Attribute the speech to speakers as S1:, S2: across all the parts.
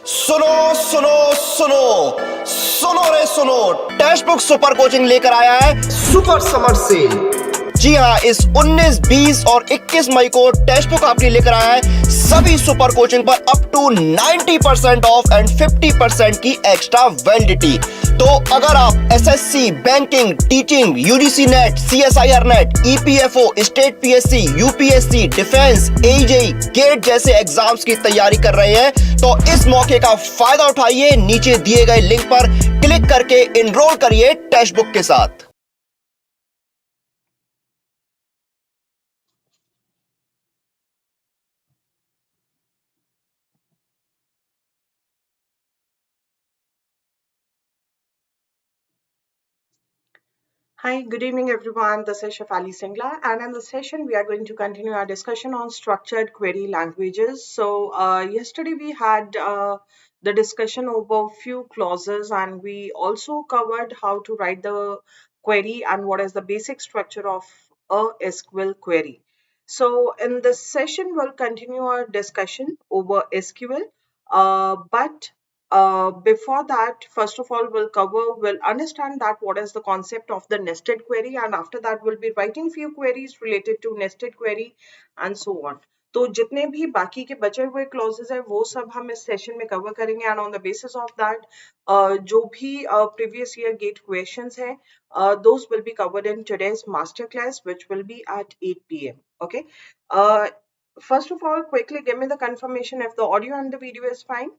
S1: सुनो सुनो सुनो सुनो रे सुनो, टेस्ट बुक सुपर कोचिंग लेकर आया है सुपर समर सेल। जी हाँ, इस 19, 20 और 21 मई को टेस्ट बुक आपके लेकर आया है सभी सुपर कोचिंग पर अप टू 90% ऑफ एंड 50% की एक्स्ट्रा वैलिडिटी। तो अगर आप SSC, banking, teaching, UGC NET, CSIR NET, EPFO, state PSC, UPSC, defence, AE JE, GATE जैसे एग्जाम्स की तैयारी कर रहे हैं तो इस मौके का फायदा उठाइए। नीचे दिए गए लिंक पर क्लिक करके एनरोल करिए टेस्ट बुक के साथ।
S2: Hi, good evening everyone. This is Shefali Singla, and in this session we are going to continue our discussion on structured query languages. So yesterday we had the discussion over few clauses, and we also covered how to write the query and what is the basic structure of a SQL query. So in this session we'll continue our discussion over SQL, but before that, first of all, we'll understand that what is the concept of the nested query, and after that, we'll be writing few queries related to nested query and so on. तो जितने भी बाकी के बचे हुए clauses है वो सब हम इस सेशन में कवर करेंगे and on the basis of that जो भी प्रीवियस ईयर गेट क्वेश्चंस हैं those will be covered in today's master class which will be at 8 p.m. Okay. Uh, First of all, quickly give me the confirmation if the audio and the video is fine.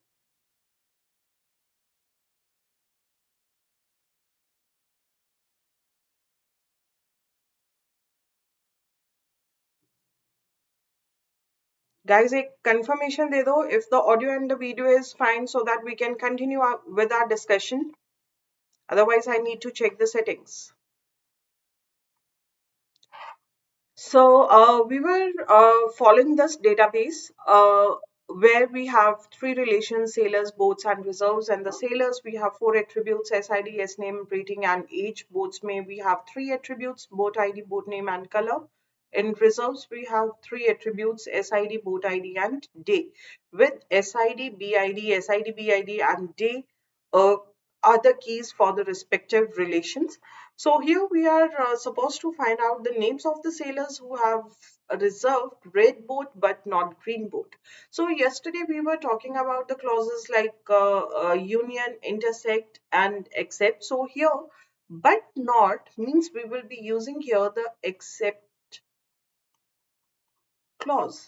S2: Guys, a confirmation de do if the audio and the video is fine so that we can continue with our discussion. Otherwise, I need to check the settings. So we were following this database where we have three relations: sailors, boats, and reserves. And the sailors, we have four attributes: SID, S name, rating, and age. Boats may we have three attributes: boat ID, boat name, and color. In reserves, we have three attributes: SID, boat ID, and day. With SID, BID, SID, BID, and day uh, are the keys for the respective relations. So here we are supposed to find out the names of the sailors who have reserved red boat but not green boat. So yesterday we were talking about the clauses like union, intersect, and except. So here, but not means we will be using here the except clause.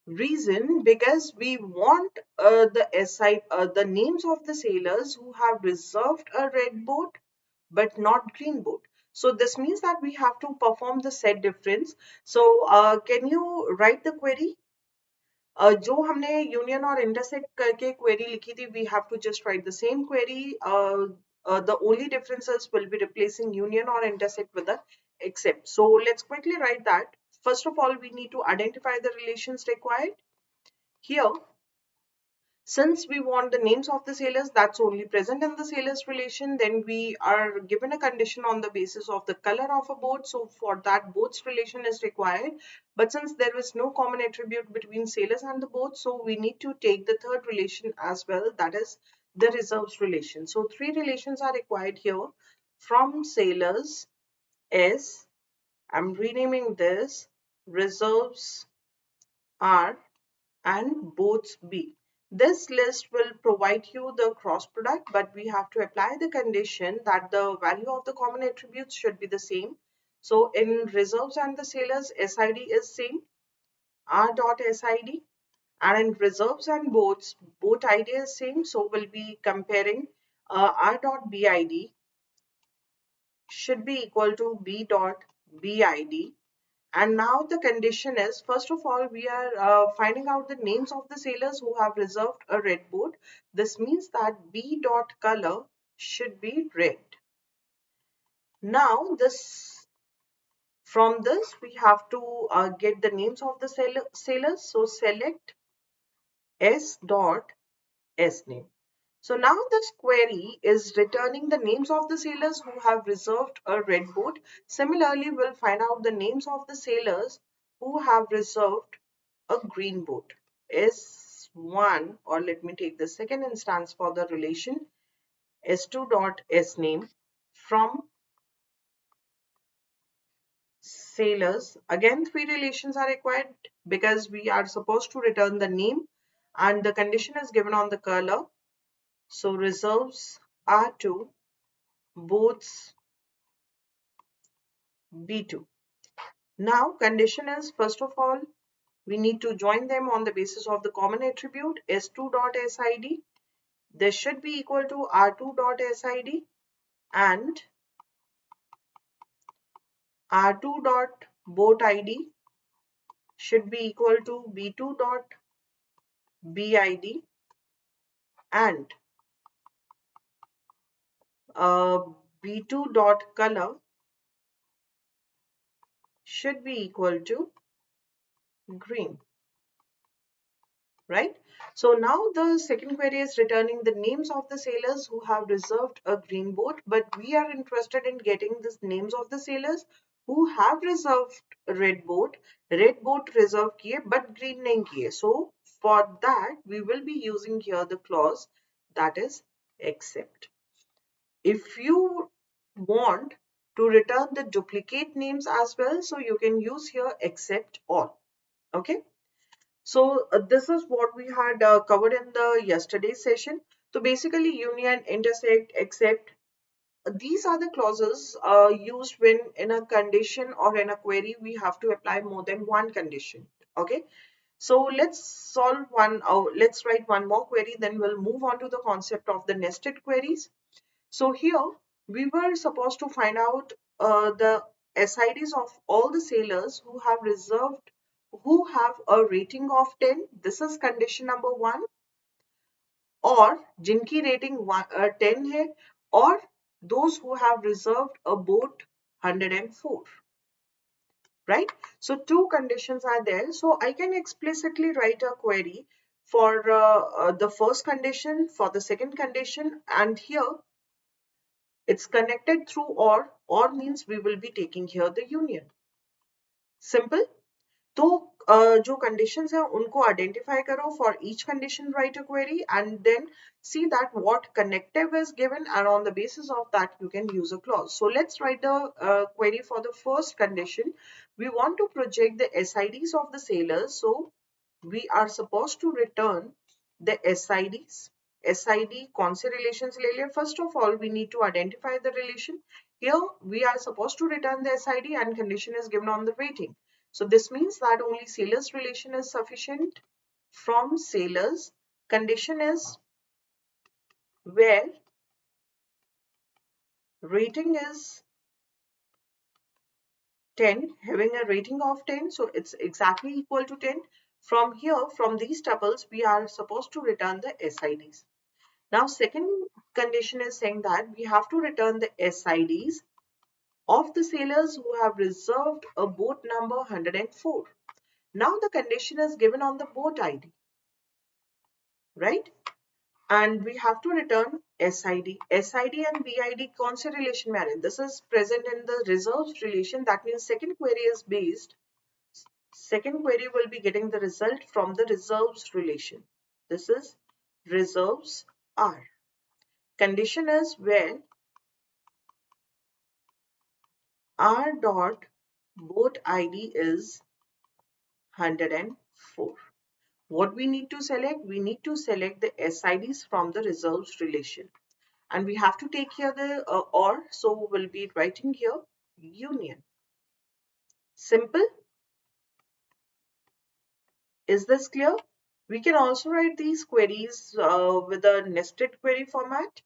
S2: Reason because we want the names of the sailors who have reserved a red boat but not green boat. So this means that we have to perform the set difference. So can you write the query? जो हमने union और intersect करके query लिखी थी, we have to just write the same query. The only differences will be replacing union or intersect with the except. So let's quickly write that. First of all, we need to identify the relations required. Here, since we want the names of the sailors that's only present in the sailors relation, then we are given a condition on the basis of the color of a boat. So for that, boats relation is required. But since there is no common attribute between sailors and the boat, so we need to take the third relation as well, that is the reserves relation. So three relations are required here. From sailors S, I'm renaming this, reserves R, and boats B. This list will provide you the cross product, but we have to apply the condition that the value of the common attributes should be the same. So in reserves and the sailors, SID is same, R dot SID, and in reserves and boats, boat ID is same. So we'll be comparing R dot BID should be equal to B dot BID. And now the condition is, first of all, we are finding out the names of the sailors who have reserved a red boat. This means that B dot color should be red. Now from this we have to get the names of the sailors. So select S dot S name. So now this query is returning the names of the sailors who have reserved a red boat. Similarly, we'll find out the names of the sailors who have reserved a green boat. S s1, or let me take the second instance for the relation s2 dot sname from sailors. Again, three relations are required because we are supposed to return the name and the condition is given on the color. So reserves R2, boats B2. Now condition is, first of all, we need to join them on the basis of the common attribute s2.sid. This should be equal to r2.sid and r2.boat id should be equal to b2.bid and uh, b2.color should be equal to green, right? So now the second query is returning the names of the sailors who have reserved a green boat, but we are interested in getting the names of the sailors who have reserved a red boat. Red boat reserve kiye but green nahi kiye. So for that we will be using here the clause that is except. If you want to return the duplicate names as well, so you can use here except all. Okay. So this is what we had covered in the yesterday's session. So basically union, intersect, except, these are the clauses used when in a condition or in a query we have to apply more than one condition. Okay. So let's solve one, let's write one more query, then we'll move on to the concept of the nested queries. So here we were supposed to find out the SIDs of all the sailors who have reserved, who have a rating of 10. This is condition number 1. और जिनकी rating 10 है, or those who have reserved a boat 104. Right? So two conditions are there. So I can explicitly write a query for the first condition, for the second condition, and here it's connected through or means we will be taking here the union. Simple. तो जो conditions है उनको identify करो, for each condition write a query and then see that what connective is given, and on the basis of that you can use a clause. So let's write the query for the first condition. We want to project the SIDs of the sailors, so we are supposed to return the SIDs. SID कौन से relations ले लिया? First of all, we need to identify the relation. Here we are supposed to return the SID and condition is given on the rating. So this means that only sailors relation is sufficient. From sailors, condition is where rating is 10, having a rating of 10, so it's exactly equal to 10. From here, from these tuples, we are supposed to return the SIDs. Now, second condition is saying that we have to return the SIDs of the sailors who have reserved a boat number 104. Now, the condition is given on the boat ID, right? And we have to return SID. SID and BID कौन से relation में आ रहे हैं? This is present in the reserves relation. That means second query is based. Second query will be getting the result from the reserves relation. This is reserves R. Condition is where R dot boat ID is 104. What we need to select? We need to select the SIDs from the reserves relation. And we have to take here the or, so we'll be writing here union. Simple. Is this clear? We can also write these queries with a nested query format.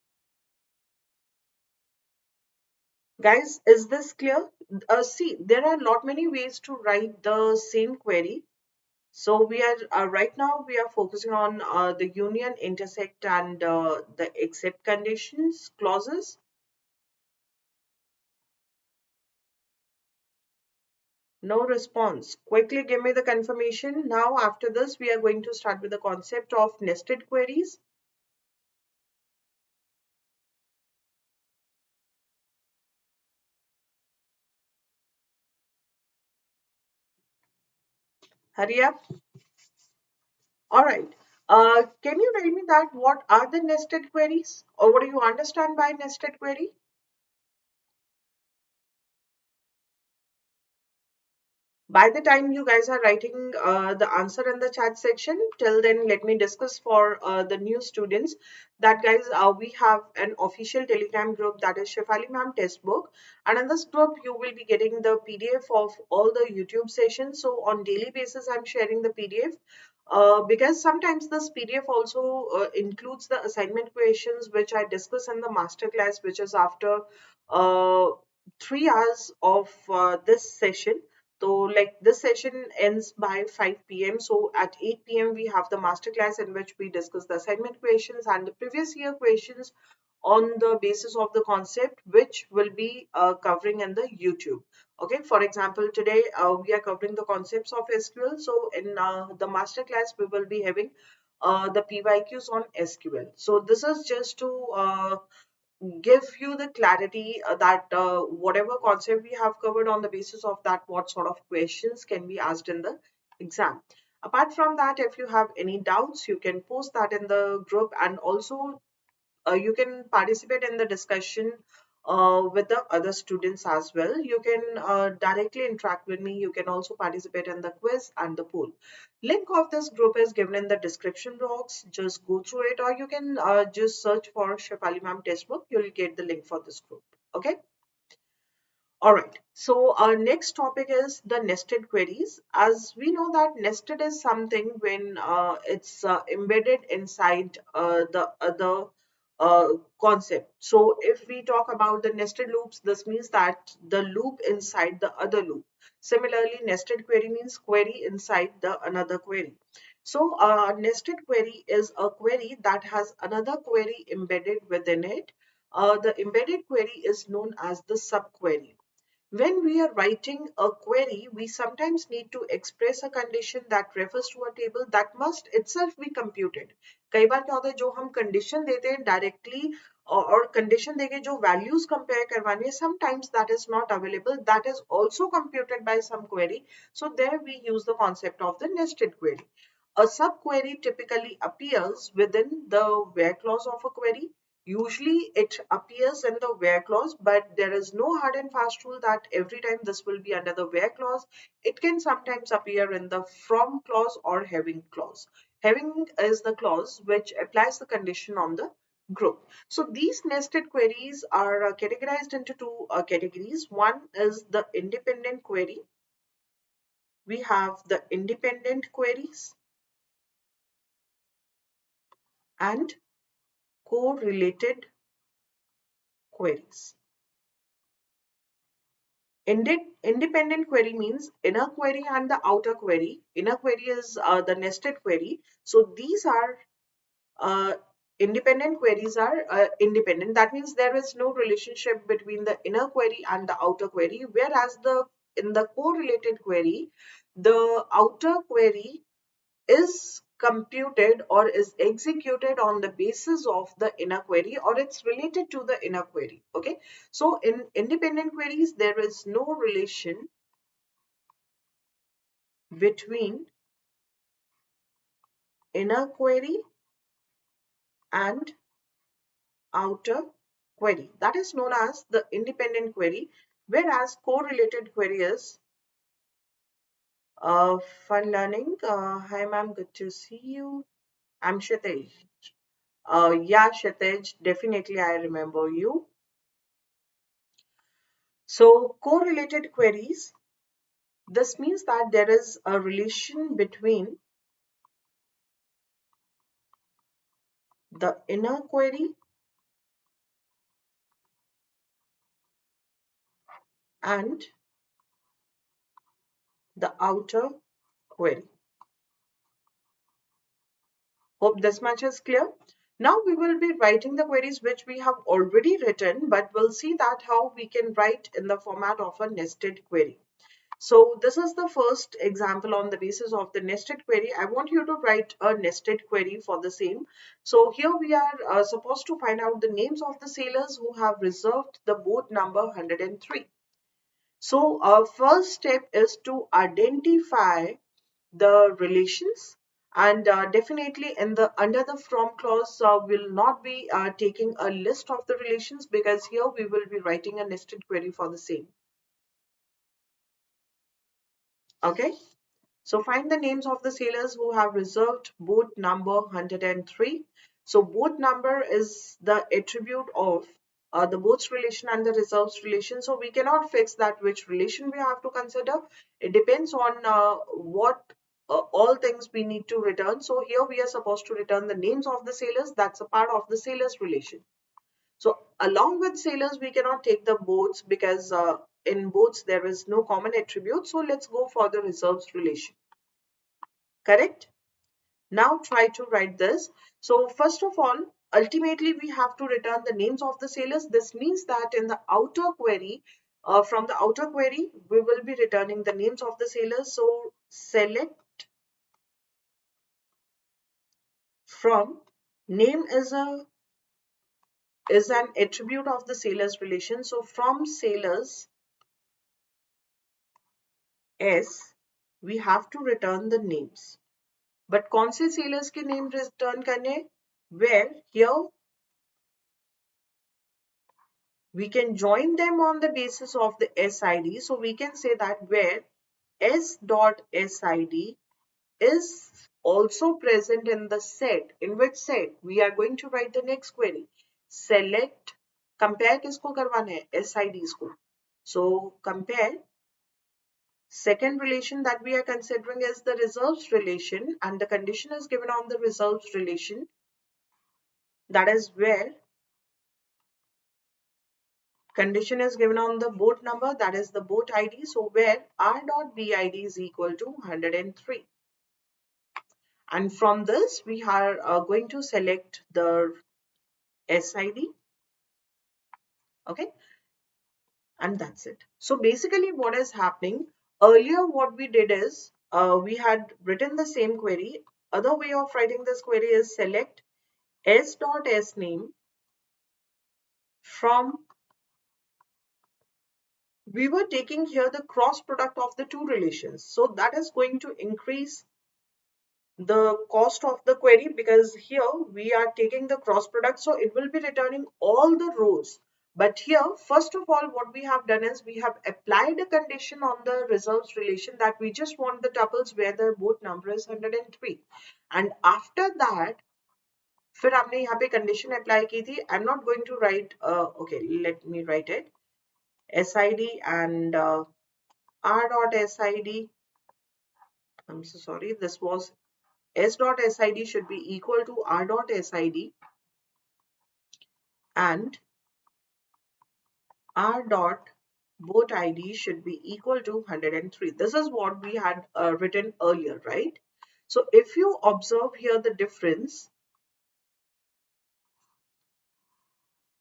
S2: Guys, is this clear? See, there are lot many ways to write the same query. So we are right now we are focusing on the union, intersect, and the except conditions clauses. No response. Quickly give me the confirmation. Now after this we are going to start with the concept of nested queries. Hurry up. All right. Can you tell me that what are the nested queries, or what do you understand by nested query? By the time you guys are writing the answer in the chat section, till then, let me discuss for the new students that guys, we have an official Telegram group, that is Shefali ma'am Testbook, and in this group you will be getting the PDF of all the YouTube sessions. So on daily basis, I'm sharing the PDF. Because sometimes this PDF also includes the assignment questions which I discuss in the masterclass, which is after uh, 3 hours of this session. So, like this session ends by 5 p.m. So, at 8 p.m., we have the masterclass in which we discuss the assignment questions and the previous year questions on the basis of the concept, which will be covering in the YouTube. Okay, for example, today we are covering the concepts of SQL. So, in the masterclass, we will be having the PYQs on SQL. So, this is just to give you the clarity that whatever concept we have covered, on the basis of that, what sort of questions can be asked in the exam. Apart from that, if you have any doubts, you can post that in the group, and also you can participate in the discussion with the other students as well. You can directly interact with me. You can also participate in the quiz and the poll. Link of this group is given in the description box. Just go through it, or you can just search for Shefali ma'am Testbook. You'll get the link for this group. Okay. All right, so our next topic is the nested queries. As we know that nested is something when it's embedded inside the other concept. So if we talk about the nested loops, this means that the loop inside the other loop. Similarly, nested query means query inside the another query. So a nested query is a query that has another query embedded within it. The embedded query is known as the subquery. When we are writing a query, we sometimes need to express a condition that refers to a table that must itself be computed. कई बार क्या होता है, जो हम condition देते हैं directly, और condition देके जो values compare करवानी है, sometimes that is not available. That is also computed by some query. So there we use the concept of the nested query. A subquery typically appears within the where clause of a query. Usually it appears in the where clause, but there is no hard and fast rule that every time this will be under the where clause. It can sometimes appear in the from clause or having clause. Having is the clause which applies the condition on the group. So these nested queries are categorized into two categories. One is the independent query. We have the independent queries and correlated queries. Independent query means inner query and the outer query. Inner query is the nested query. So these are uh, independent queries are independent. That means there is no relationship between the inner query and the outer query. Whereas the in the correlated query, the outer query is computed or is executed on the basis of the inner query, or it's related to the inner query. Okay, so in independent queries there is no relation between inner query and outer query. That is known as the independent query, whereas correlated query is fun learning. Hi ma'am, good to see you. I'm Shatej. Yeah, Shatej, definitely I remember you. So correlated queries, this means that there is a relation between the inner query and the outer query. Hope this much is clear. Now we will be writing the queries which we have already written, but we'll see that how we can write in the format of a nested query. So this is the first example on the basis of the nested query. I want you to write a nested query for the same. So here we are supposed to find out the names of the sailors who have reserved the boat number 103. So our first step is to identify the relations. And definitely in the under the from clause will not be taking a list of the relations, because here we will be writing a nested query for the same. Okay, so find the names of the sailors who have reserved boat number 103. So boat number is the attribute of the boat's relation and the reserves relation. So we cannot fix that which relation we have to consider. It depends on what all things we need to return. So here we are supposed to return the names of the sailors. That's a part of the sailors relation. So along with sailors, we cannot take the boats, because in boats there is no common attribute. So let's go for the reserves relation. Correct? Now try to write this. So first of all, ultimately we have to return the names of the sailors. This means that in the outer query, from the outer query, we will be returning the names of the sailors. So select from, name is an attribute of the sailors relation. So from sailors S, we have to return the names. But कौन से sailors के name return करने? Where here we can join them on the basis of the SID. So we can say that where S dot SID is also present in the set. In which set? We are going to write the next query. Select, compare किसको करवाना है? SIDs को. So compare, second relation that we are considering is the reserves relation, and the condition is given on the reserves relation. That is where condition is given on the boat number, that is the boat ID. So where R dot BID is equal to 103. And from this, we are going to select the SID. Okay. And that's it. So basically what is happening, earlier what we did is we had written the same query. Other way of writing this query is select S dot S name from, we were taking here the cross product of the two relations. So that is going to increase the cost of the query, because here we are taking the cross product. So it will be returning all the rows. But here, first of all, what we have done is we have applied a condition on the reserves relation that we just want the tuples where the boat number is 103. And after that, फिर आपने यहाँ पे condition apply की थी. I'm not going to write, okay, let me write it. SID and R dot SID. I'm so sorry. This was S dot SID should be equal to R dot SID, and R dot boat ID should be equal to 103. This is what we had written earlier, right? So if you observe here the difference,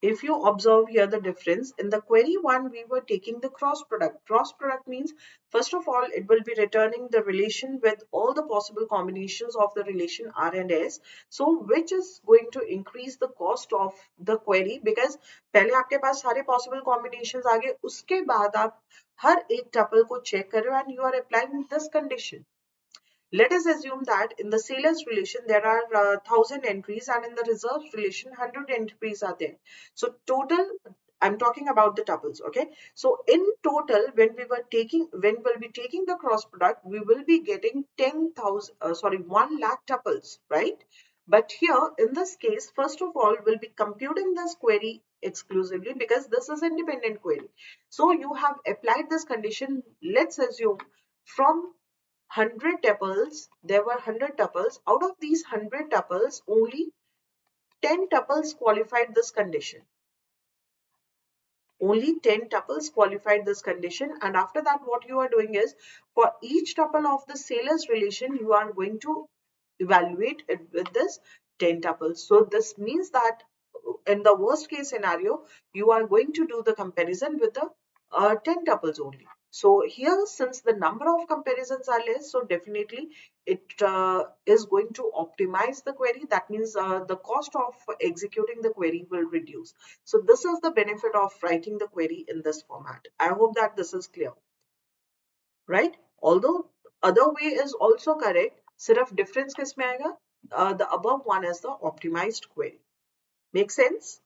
S2: if you observe here the difference, in the query one, we were taking the cross product. Cross product means, first of all, it will be returning the relation with all the possible combinations of the relation R and S. So which is going to increase the cost of the query, because पहले आपके पास सारे possible combinations आ गए, उसके बाद आप हर एक tuple को check कर रहे हो and you are applying this condition. Let us assume that in the sailors relation there are 1000 entries, and in the reserves relation 100 entries are there. So total, I'm talking about the tuples. Okay, so in total, when we'll be taking the cross product, we will be getting 10,000 1 lakh tuples, right? But here in this case, first of all, we'll be computing this query exclusively, because this is independent query. So you have applied this condition. Let's assume from 100 tuples, there were 100 tuples. Out of these 100 tuples, only 10 tuples qualified this condition. Only 10 tuples qualified this condition. And after that, what you are doing is, for each tuple of the sailors relation, you are going to evaluate it with this 10 tuples. So this means that in the worst case scenario, you are going to do the comparison with the 10 tuples only. So here, since the number of comparisons are less, so definitely it is going to optimize the query. That means the cost of executing the query will reduce. So this is the benefit of writing the query in this format. I hope that this is clear, right? Although other way is also correct. सिर्फ difference किस में आएगा? The above one is the optimized query. Make sense?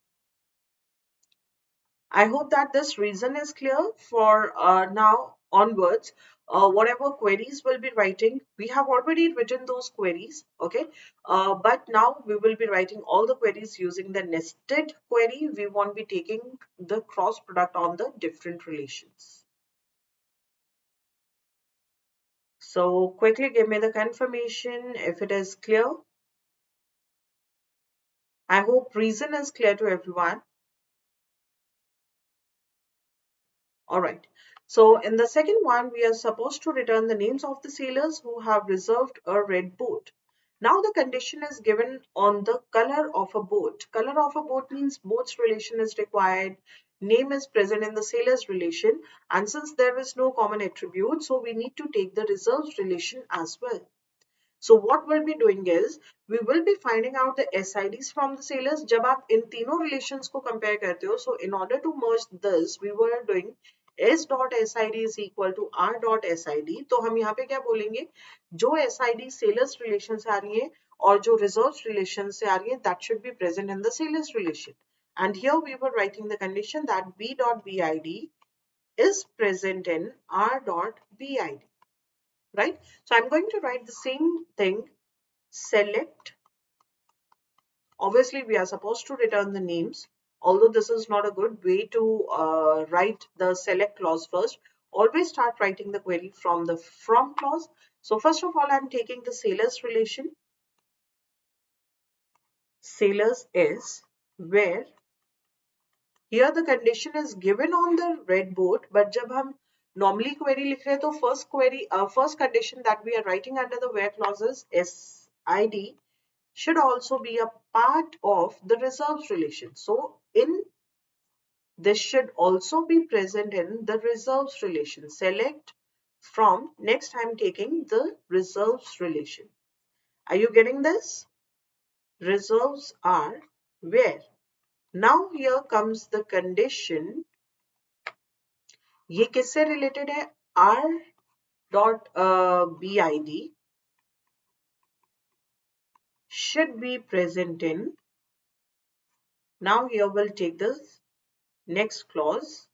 S2: I hope that this reason is clear. For now onwards, whatever queries we'll be writing, we have already written those queries, okay? But now we will be writing all the queries using the nested query. We won't be taking the cross product on the different relations. So quickly give me the confirmation if it is clear. I hope reason is clear to everyone. All right. So in the second one, we are supposed to return the names of the sailors who have reserved a red boat. Now the condition is given on the color of a boat. Color of a boat means boat's relation is required. Name is present in the sailor's relation. And since there is no common attribute, so we need to take the reserved relation as well. So what we'll be doing is we will be finding out the SIDs from the sailors. जब आप इन तीनों relations को compare करते हो, so in order to merge this, we were doing S dot SID is equal to R dot SID. तो हम यहाँ पे क्या बोलेंगे? जो SID sailors relation से आ रही है और जो reserved relation से आ रही है, that should be present in the sailors relation. And here we were writing the condition that B dot BID is present in R dot BID. Right? So I'm going to write the same thing, select. Obviously, we are supposed to return the names, although this is not a good way to write the select clause first. Always start writing the query from the from clause. So first of all, I'm taking the sailors relation. Sailors is where here the condition is given on the red boat, but जब हम normally query लिख रहे हैं तो first condition that we are writing under the where clauses SID should also be a part of the reserves relation. So this should also be present in the reserves relation. Select from, next I'm taking the reserves relation. Are you getting this? Reserves are where? Now here comes the condition. ये किससे related है? R dot BID should be present in. Now here we'll take this next clause.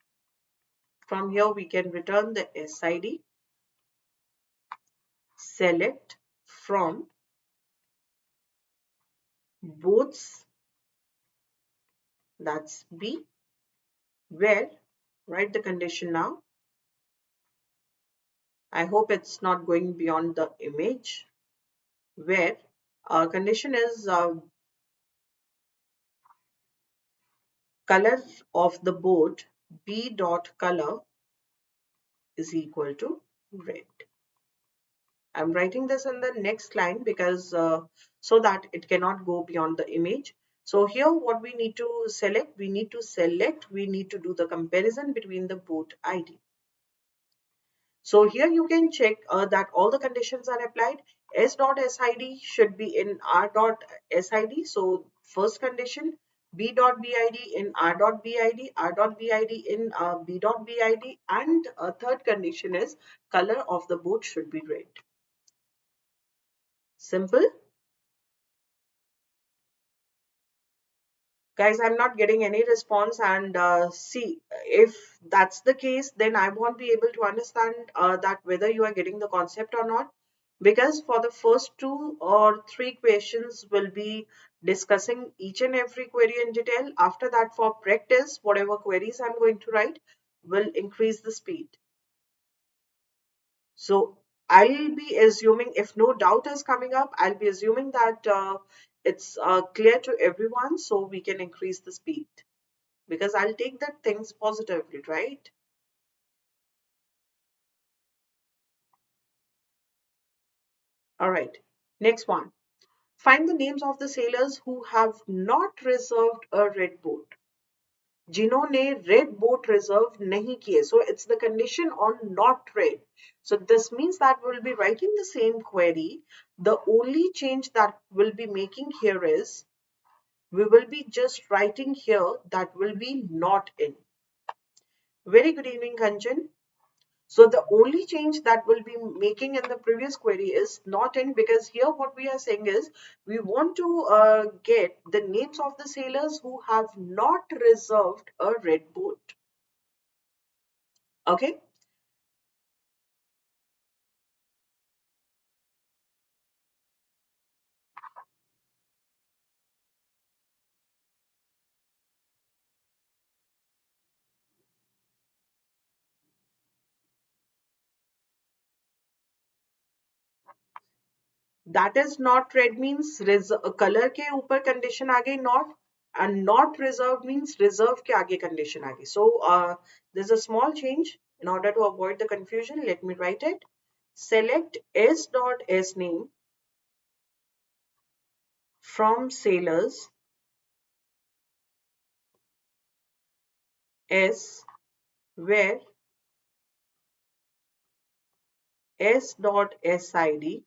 S2: From here we can return the SID. Select from boats, that's B, where, write the condition now. I hope it's not going beyond the image. Where condition is color of the boat, B dot color is equal to red. I'm writing this in the next line because so that it cannot go beyond the image. So here what we need to select, we need to do the comparison between the boat ID. So here you can check that all the conditions are applied. S dot SID should be in R dot SID. So first condition, B dot BID in R dot BID, R dot BID in B dot BID, and a third condition is color of the boat should be red. Simple. Guys, I'm not getting any response, and see, if that's the case, then I won't be able to understand that whether you are getting the concept or not, because for the first 2 or 3 questions we'll be discussing each and every query in detail. After that, for practice, whatever queries I'm going to write will increase the speed. So I'll be assuming, if no doubt is coming up, I'll be assuming that it's clear to everyone, so we can increase the speed, because I'll take that things positively, right? All right, next one. Find the names of the sailors who have not reserved a red boat. जिन्होंने red boat reserve नहीं किए. So it's the condition on not red. So this means that we'll be writing the same query. The only change that we'll be making here is we will be just writing here that will be not in. Very good evening, Kanchan. So the only change that we'll be making in the previous query is not in, because here what we are saying is we want to get the names of the sailors who have not reserved a red boat. Okay. That is not red means color के ऊपर condition आ गई not, and not reserved means reserve के आगे condition आ गई. So there's a small change. In order to avoid the confusion, let me write it. Select S dot S name from sailors S where S dot SID.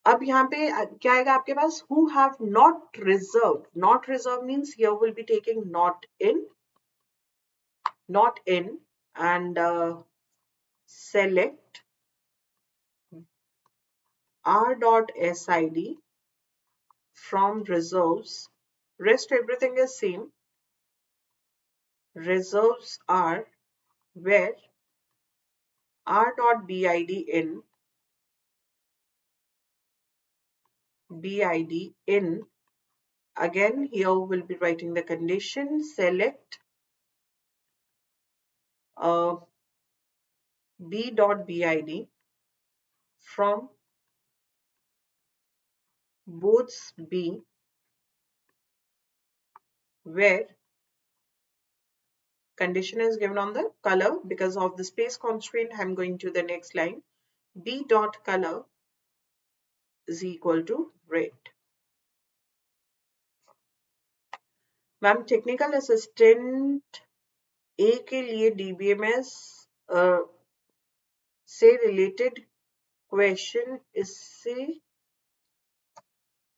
S2: अब यहाँ पे क्या आएगा आपके पास? Who have not reserved. Not reserved means here will be taking not in, and select R dot SID from reserves. Rest everything is same. Reserves are where R dot BID in, BID in. Again, here we'll be writing the condition. Select B dot BID from boats B where condition is given on the color. Because of the space constraint, I'm going to the next line. B dot color is equal to red. Ma'am technical assistant ए के लिए DBMS से related question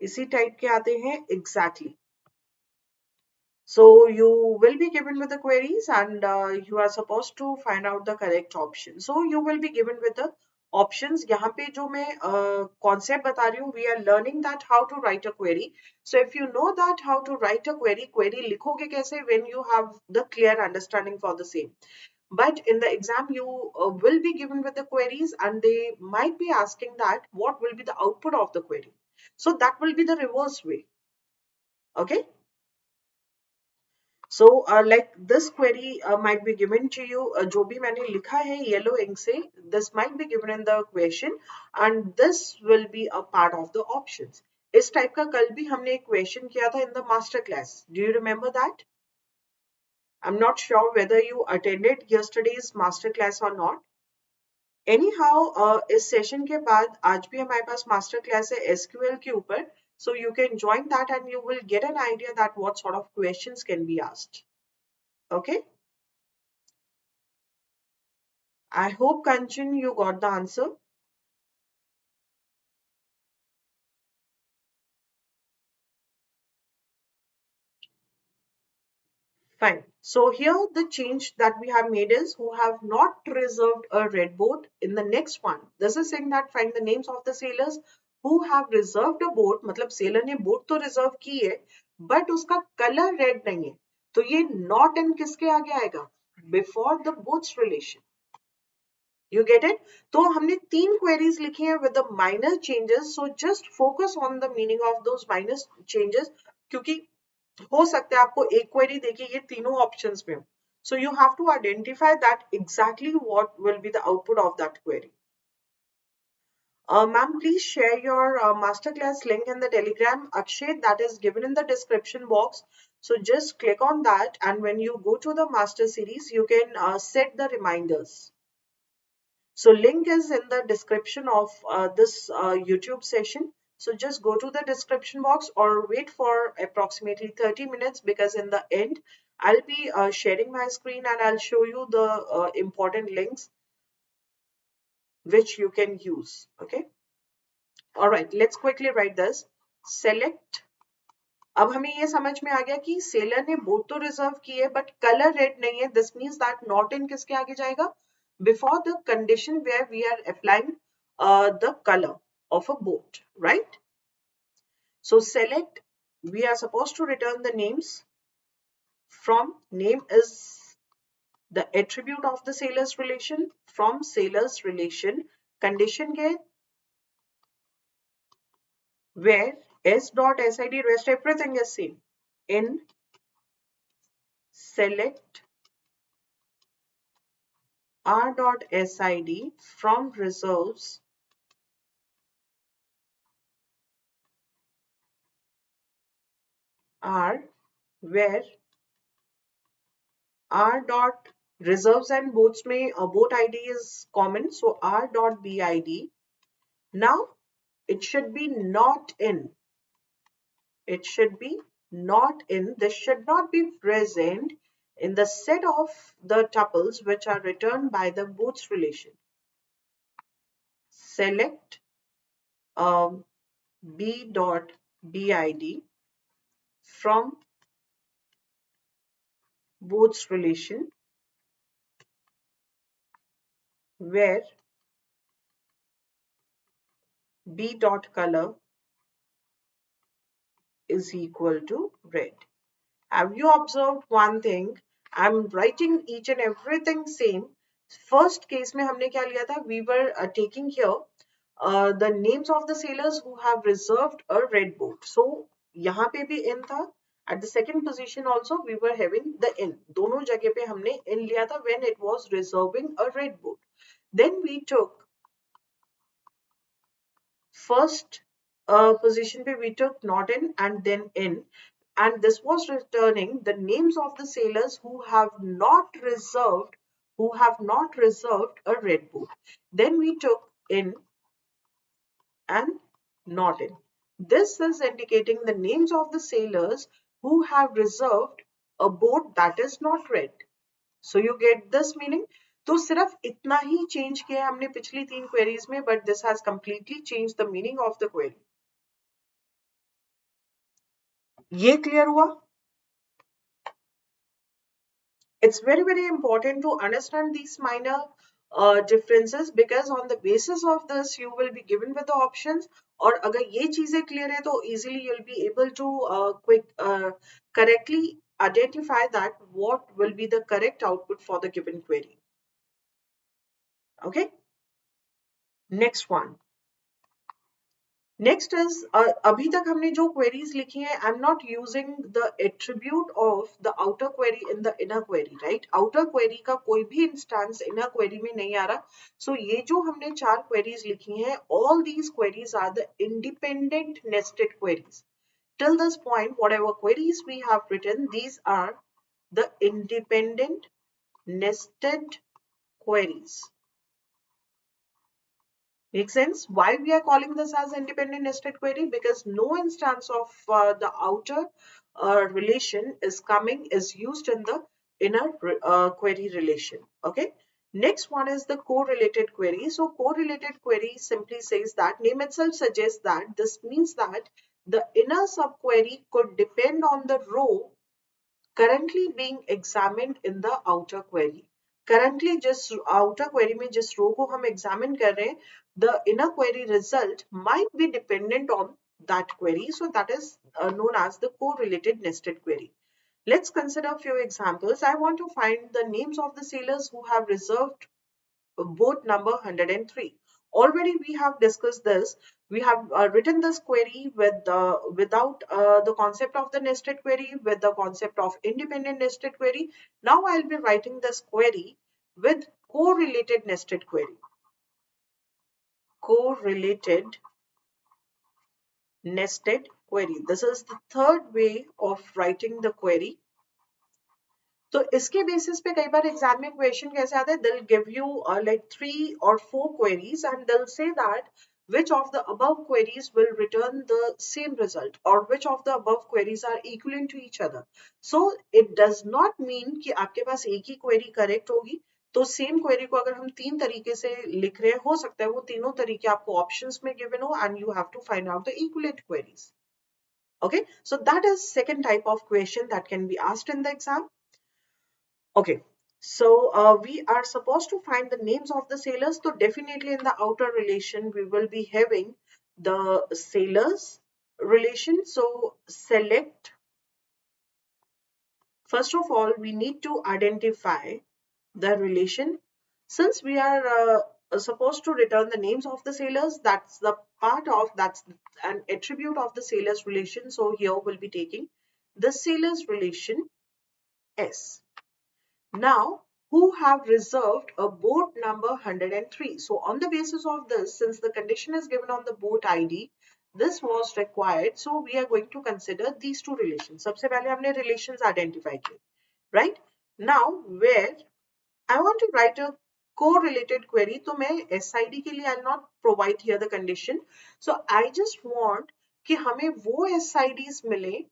S2: इसी type के आते हैं. Exactly. So you will be given with the queries, and you are supposed to find out the correct option. So you will be given with the options. यहाँ पे जो मैं concept बता रही हूँ, we are learning that how to write a query. So if you know that how to write a query लिखोगे कैसे when you have the clear understanding for the same. But in the exam, you will be given with the queries, and they might be asking that what will be the output of the query. So that will be the reverse way. Okay. So like this query might be given to you. जो भी मैंने लिखा है yellow ink से, this might be given in the question, and this will be a part of the options. इस type का कल भी हमने एक question किया था in the master class. Do you remember that? I'm not sure whether you attended yesterday's master class or not. Anyhow, इस session के बाद आज भी हमारे पास master class है SQL के ऊपर. So you can join that and you will get an idea that what sort of questions can be asked. Okay. I hope, Kanchan, you got the answer. Fine. So here the change that we have made is who have not reserved a red boat. In the next one, this is saying that find the names of the sailors who have reserved a boat. मतलब sailor ने boat तो reserve की है, but उसका color red नहीं है. तो ये not in किसके आगे आएगा? Before the boat's relation. You get it? तो हमने 3 queries लिखी हैं with the minor changes. So just focus on the meaning of those minor changes, क्योंकि हो सकता है आपको एक क्वेरी देखिए ये तीनों ऑप्शंस में हो. So you have to identify that exactly what will be the output of that query. Ma'am, please share your masterclass link in the Telegram, Akshay, that is given in the description box. So just click on that, and when you go to the master series, you can set the reminders. So link is in the description of this YouTube session. So just go to the description box or wait for approximately 30 minutes, because in the end, I'll be sharing my screen and I'll show you the important links which you can use. Okay. All right. Let's quickly write this. Select अब हमें ये समझ में आ गया कि seller ने both तो reserve की है बट कलर रेड नहीं है. This means that not in किसके आगे जाएगा? Before the condition where we are applying the colour of a boat, right? So select, we are supposed to return the names from. Name is the attribute of the sailors relation. From sailors relation, condition के where s dot sid rest everything is same. In select r dot sid from reserves are where r dot reserves and boats में boat id is common, so r dot bid. Now it should be not in. It should be not in. This should not be present in the set of the tuples which are returned by the boats relation. Select b dot bid from boats relation where b dot color is equal to red. Have you observed one thing? I'm writing each and everything same. First case में हमने क्या लिया था? We were taking here the names of the sailors who have reserved a red boat. So यहाँ पे भी in था. At the second position also we were having the in. दोनों जगह पे हमने in लिया था when it was reserving a red boat. Then we took first position पे we took not in and then in, and this was returning the names of the sailors who have not reserved a red boat. Then we took in and not in. This is indicating the names of the sailors who have reserved a boat that is not red. So you get this meaning. तो सिर्फ इतना ही change किया है हमने पिछली 3 queries में, but this has completely change the meaning of the query. ये clear हुआ? It's very important to understand these minor differences, because on the basis of this you will be given with the options. और अगर ये चीजें clear है तो easily you'll be able to correctly identify that what will be the correct output for the given query. Okay, next one. Next is अभी तक हमने जो क्वेरीज लिखी हैं, I am not using the attribute of the outer query in the inner query, right? Outer query का कोई भी instance inner query में नहीं आ रहा. सो ये जो हमने 4 क्वेरीज लिखी हैं, all these queries are the independent nested queries. Till this point whatever queries we have written, these are the independent nested queries. Make sense? Why we are calling this as independent nested query? Because no instance of the outer relation is used in the inner query relation. Okay. Next one is the correlated query. So correlated query simply says that, name itself suggests that, this means that the inner subquery could depend on the row currently being examined in the outer query. Currently जिस outer query में जिस row को हम examine कर रहे हैं, the inner query result might be dependent on that query. So that is known as the correlated nested query. Let's consider a few examples. I want to find the names of the sailors who have reserved boat number 103. Already we have discussed this. We have written this query with without the concept of the nested query, with the concept of independent nested query. Now I'll be writing this query with correlated nested query. Correlated nested query. This is the third way of writing the query. तो इसके basis पे कई बार exam में question कैसे आते हैं, they'll give you like 3 or 4 queries and they'll say that which of the above queries will return the same result or which of the above queries are equivalent to each other. So it does not mean कि आपके पास एक ही query correct होगी. तो same query को अगर हम 3 तरीके से लिख रहे हैं, हो सकता है वो तीनों तरीके आपको ऑप्शंस में गिवन हो and you have to find out the equivalent queries. Okay, so that is second type of question that can be asked in the exam. Okay, so we are supposed to find the names of the sailors. So definitely in the outer relation, we will be having the sailors relation. So select, first of all, we need to identify the relation. Since we are supposed to return the names of the sailors, that's the part of, that's an attribute of the sailors relation. So here we'll be taking the sailors relation S. Now, who have reserved a boat number 103? So on the basis of this, since the condition is given on the boat ID, this was required. So we are going to consider these two relations. सबसे पहले हमने relations identify किए, right? Now, where I want to write a correlated query, तो मैं SID के लिए I'll not provide here the condition. So I just want कि हमें वो SIDs मिले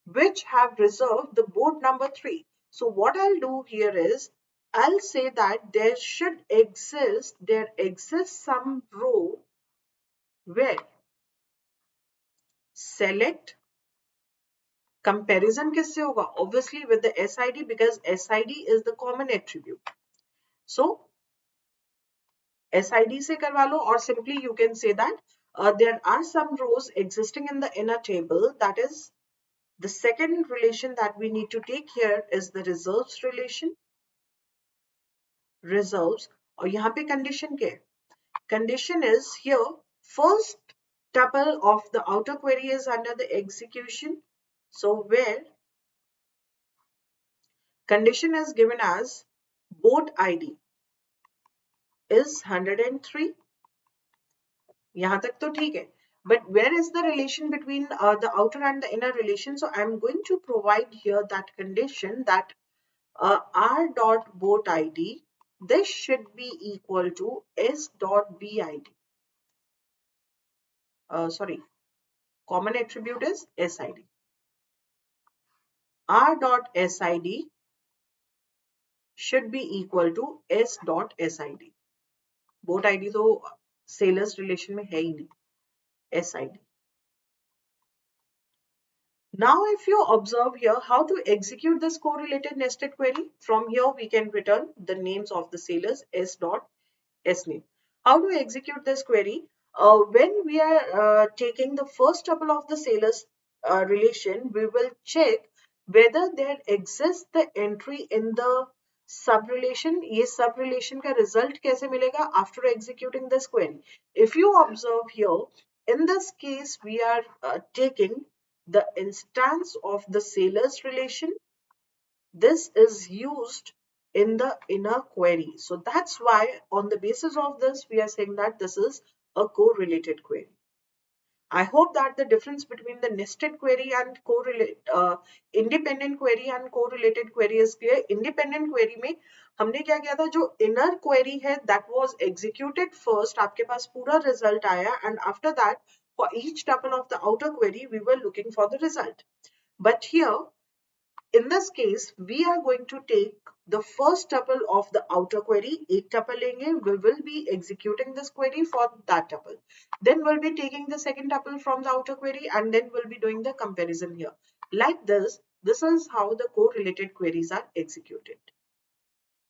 S2: which have reserved the boat number 3. So what I'll do here is I'll say that there exists some row where select comparison किससे होगा? Obviously with the SID, because SID is the common attribute. So SID से करवा लो, or simply you can say that there are some rows existing in the inner table. That is the second relation that we need to take here is the reserves relation. Reserves, और यहाँ पे condition क्या है? Condition is here first tuple of the outer query is under the execution. So where condition is given as boat ID is 103. यहाँ तक तो ठीक है. But where is the relation between the outer and the inner relation? So I'm going to provide here that condition that R dot boat ID, this should be equal to S dot BID. Sorry, common attribute is SID. R dot SID should be equal to S dot SID. Boat ID तो sailors relation में है ही नहीं, SID. Now, if you observe here how to execute this correlated nested query, from here we can return the names of the sailors S dot S name. How to execute this query? When we are taking the first tuple of the sailors relation, we will check whether there exists the entry in the sub relation. ये sub relation का result कैसे मिलेगा after executing this query? If you observe here, in this case we are taking the instance of the sailors relation. This is used in the inner query. So that's why on the basis of this, we are saying that this is a correlated query. I hope that the difference between the nested query and independent query and correlated query is clear. Independent query में हमने क्या किया था, जो inner query है that was executed first, आपके पास पूरा result आया, and after that for each tuple of the outer query we were looking for the result. But here in this case, we are going to take the first tuple of the outer query, एक tuple लेंगे, we will be executing this query for that tuple. Then we'll be taking the second tuple from the outer query and then we'll be doing the comparison here. Like this is how the correlated queries are executed.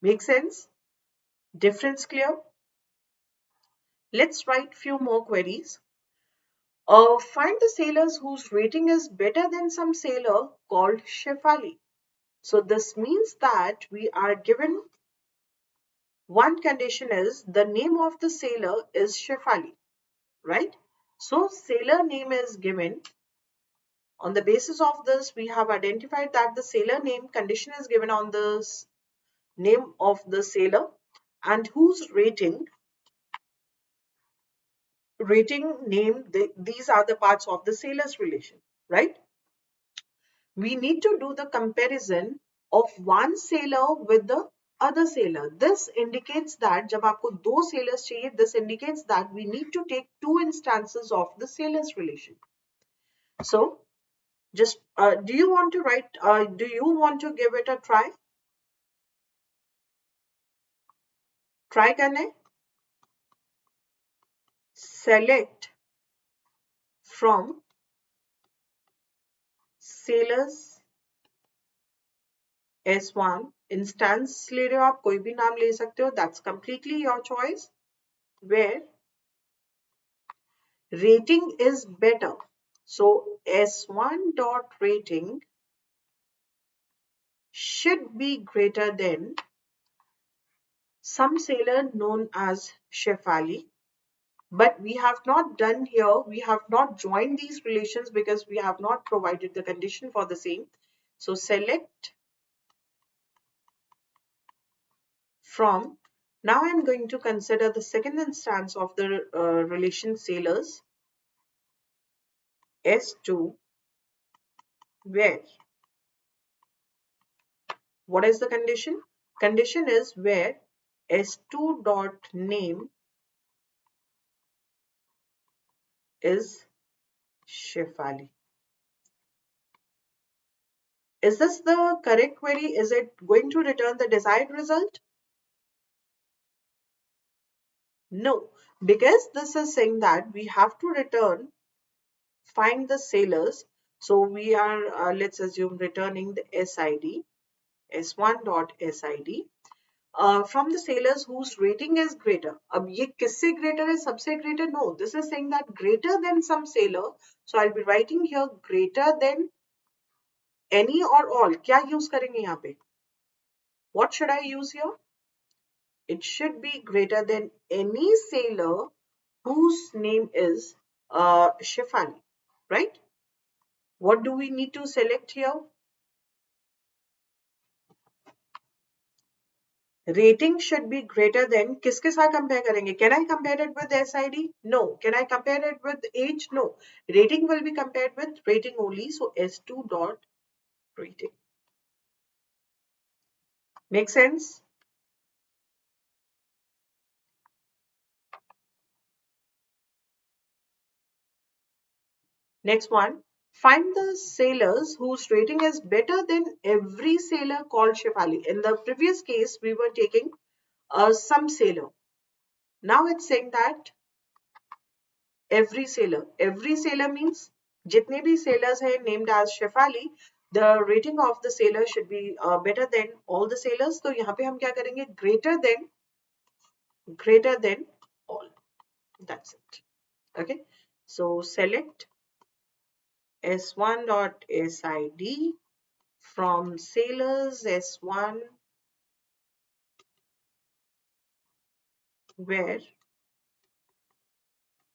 S2: Make sense? Difference clear? Let's write few more queries. Find the sailors whose rating is better than some sailor called Shefali. So this means that we are given one condition is the name of the sailor is Shefali, right? So sailor name is given. On the basis of this, we have identified that the sailor name condition is given on the name of the sailor and whose rating name, these are the parts of the sailor's relation, right? We need to do the comparison of one sailor with the other sailor. This indicates that जब आपको दो sailors चाहिए, this indicates that we need to take two instances of the sailors relation. So just do you want to write, do you want to give it a try? Try करने. Select from sellers S1 instance ले रहे हो आप, कोई भी नाम ले सकते हो, that's completely your choice, where rating is better. So S1 dot rating should be greater than some sailor known as Shefali. But we have not done here, we have not joined these relations because we have not provided the condition for the same. So select from, now I'm going to consider the second instance of the relation sailors S2, where, what is the condition? Condition is where S2 dot name is Shefali. Is this the correct query? Is it going to return the desired result? No, because this is saying that we have to return, find the sailors. So we are, let's assume, returning the SID, S1 dot SID. From the sailors whose rating is greater. अब ये किससे greater है, सबसे greater? No, this is saying that greater than some sailor. So I'll be writing here greater than any or all. क्या use करेंगे यहाँ पे? What should I use here? It should be greater than any sailor whose name is Shefali, right? What do we need to select here? Rating should be greater than, किसके साथ compare करेंगे? Can I compare it with SID? No. Can I compare it with age? No. Rating will be compared with rating only. So S2 dot rating. Make sense? Next one. Find the sailors whose rating is better than every sailor called Shefali. In the previous case, we were taking some sailor. Now it's saying that every sailor. Every sailor means jitne bhi sailors hai named as Shefali, the rating of the sailor should be better than all the sailors. So यहाँ पे हम क्या करेंगे? Greater than all. That's it. Okay. So select S1 dot SID from sailors S1 where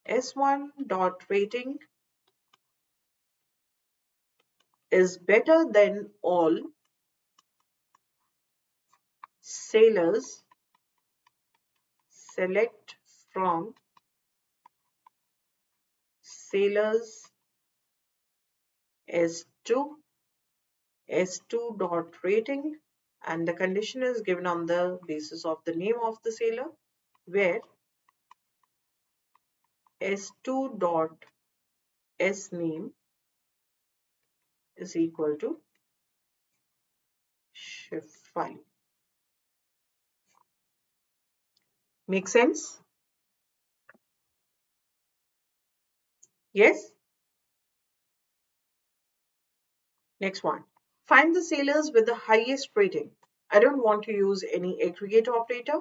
S2: S1 dot rating is better than all sailors. Select from sailors S2 dot rating, and the condition is given on the basis of the name of the sailor, where S2 dot S name is equal to Shefali. Make sense? Yes? Next one. Find the sailors with the highest rating. I don't want to use any aggregate operator.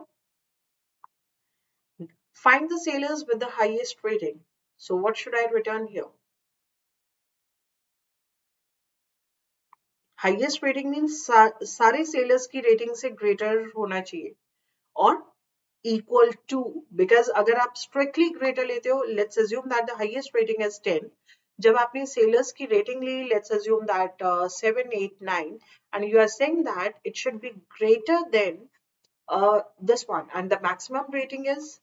S2: Find the sailors with the highest rating. So what should I return here? Highest rating means सारे sailors की rating से greater होना चाहिए, or equal to, because अगर आप strictly greater लेते हो, let's assume that the highest rating is 10. जब आपने sailors की rating Lee, let's assume that 7, 8, 9, and you are saying that it should be greater than this one, and the maximum rating is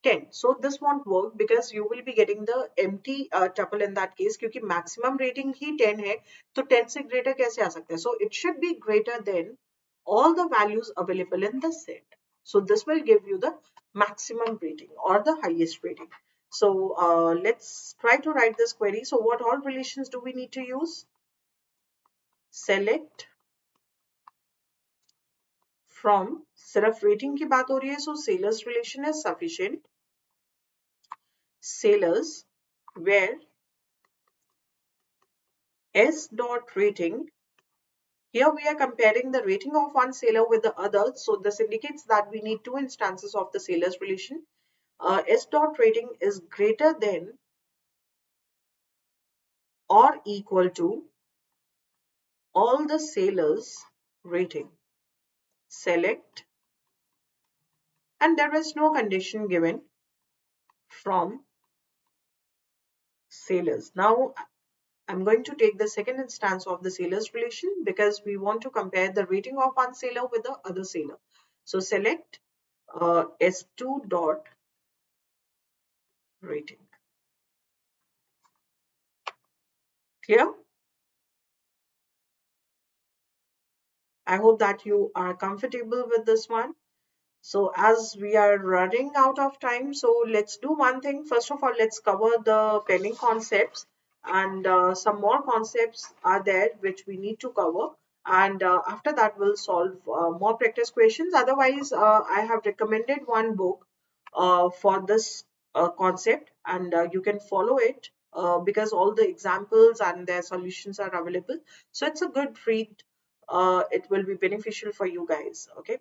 S2: 10. So this won't work because you will be getting the empty tuple in that case, क्योंकि maximum rating ही 10 है, तो 10 से greater कैसे आ सकता है? So it should be greater than all the values available in the set. So this will give you the maximum rating or the highest rating. So let's try to write this query. So what all relations do we need to use? Select from, सिर्फ rating की बात हो रही है, so sailors relation is sufficient. Sailors where S dot rating. Here we are comparing the rating of one sailor with the other. So this indicates that we need two instances of the sailors relation. S dot rating is greater than or equal to all the sailors rating. Select, and there is no condition given from sailors. Now I'm going to take the second instance of the sailors relation because we want to compare the rating of one sailor with the other sailor. So select S2 dot rating. Clear? I hope that you are comfortable with this one. So as we are running out of time, so let's do one thing. First of all, let's cover the pending concepts, and some more concepts are there which we need to cover. And after that, we'll solve more practice questions. Otherwise, I have recommended one book for this concept, and you can follow it because all the examples and their solutions are available. So it's a good read. It will be beneficial for you guys. Okay.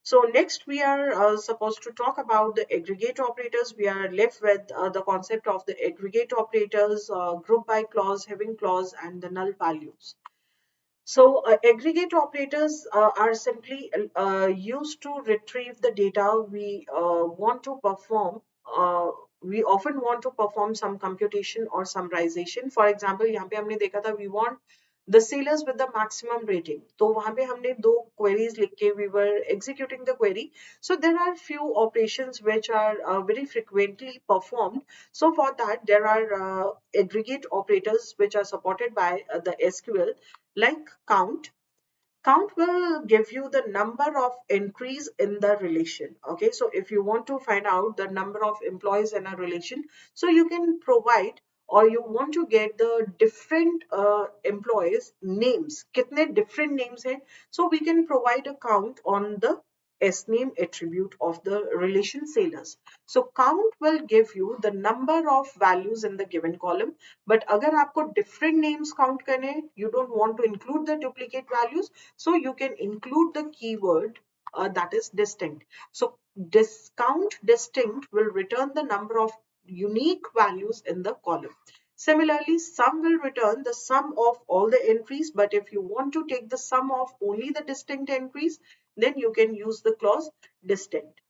S2: So next we are supposed to talk about the aggregate operators. We are left with the concept of the aggregate operators, group by clause, having clause, and the null values. So aggregate operators are simply used to retrieve the data we want to perform. We often want to perform some computation or summarization. For example, यहाँ पे हमने देखा था we want the sailors with the maximum rating. तो वहाँ पे हमने दो queries लिख के we were executing the query. So there are few operations which are very frequently performed. So for that there are aggregate operators which are supported by the SQL, like count. Count will give you the number of entries in the relation. Okay, so if you want to find out the number of employees in a relation, so you can provide, or you want to get the different employees names, kitne different names hai, so we can provide a count on the S name attribute of the relation sailors. So count will give you the number of values in the given column. But अगर आपको different names count करने हैं, you don't want to include the duplicate values, so you can include the keyword that is distinct. So discount distinct will return the number of unique values in the column. Similarly, sum will return the sum of all the entries, but if you want to take the sum of only the distinct entries, then you can use the clause distinct.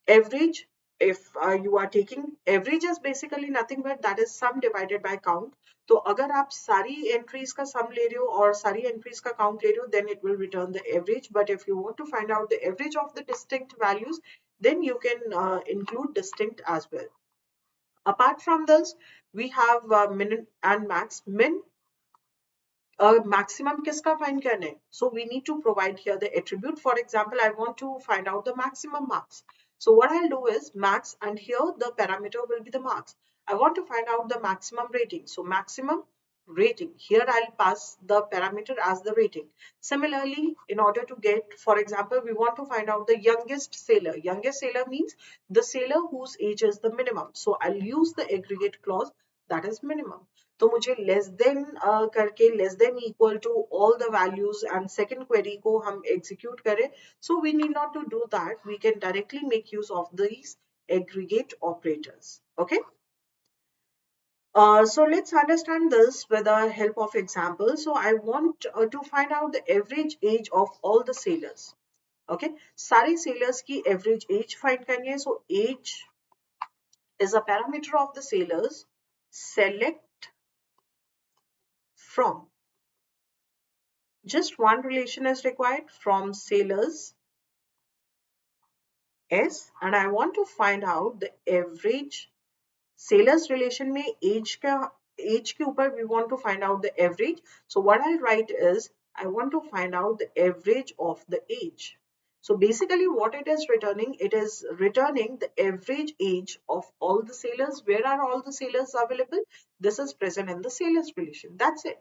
S2: Average, if you are taking average, is basically nothing but that is sum divided by count. तो अगर आप सारी entries का sum ले रहे हो और सारी entries का count ले रहे हो, then it will return the average. But if you want to find out the average of the distinct values, then you can include distinct as well. Apart from this, we have min and max. Min maximum kiska find करना है? So we need to provide here the attribute. For example, I want to find out the maximum marks. So what I'll do is max, and here the parameter will be the marks. I want to find out the maximum rating. So maximum rating. Here I'll pass the parameter as the rating. Similarly, in order to get, for example, we want to find out the youngest sailor. Youngest sailor means the sailor whose age is the minimum. So I'll use the aggregate clause that is minimum. तो मुझे less than करके less than equal to all the values and second query को हम execute करें. So we need not to do that. We can directly make use of these aggregate operators. Okay. So let's understand this with the help of example. So I want to find out the average age of all the sailors. Okay, सारे sailors की average age find करनी है. So age is a parameter of the sailors. Select from. Just one relation is required from sailors S, and I want to find out the average. Sailors relation में age के ऊपर we want to find out the average. So what I'll write is I want to find out the average of the age. So basically what it is returning the average age of all the sailors. Where are all the sailors available? This is present in the sailors relation. That's it.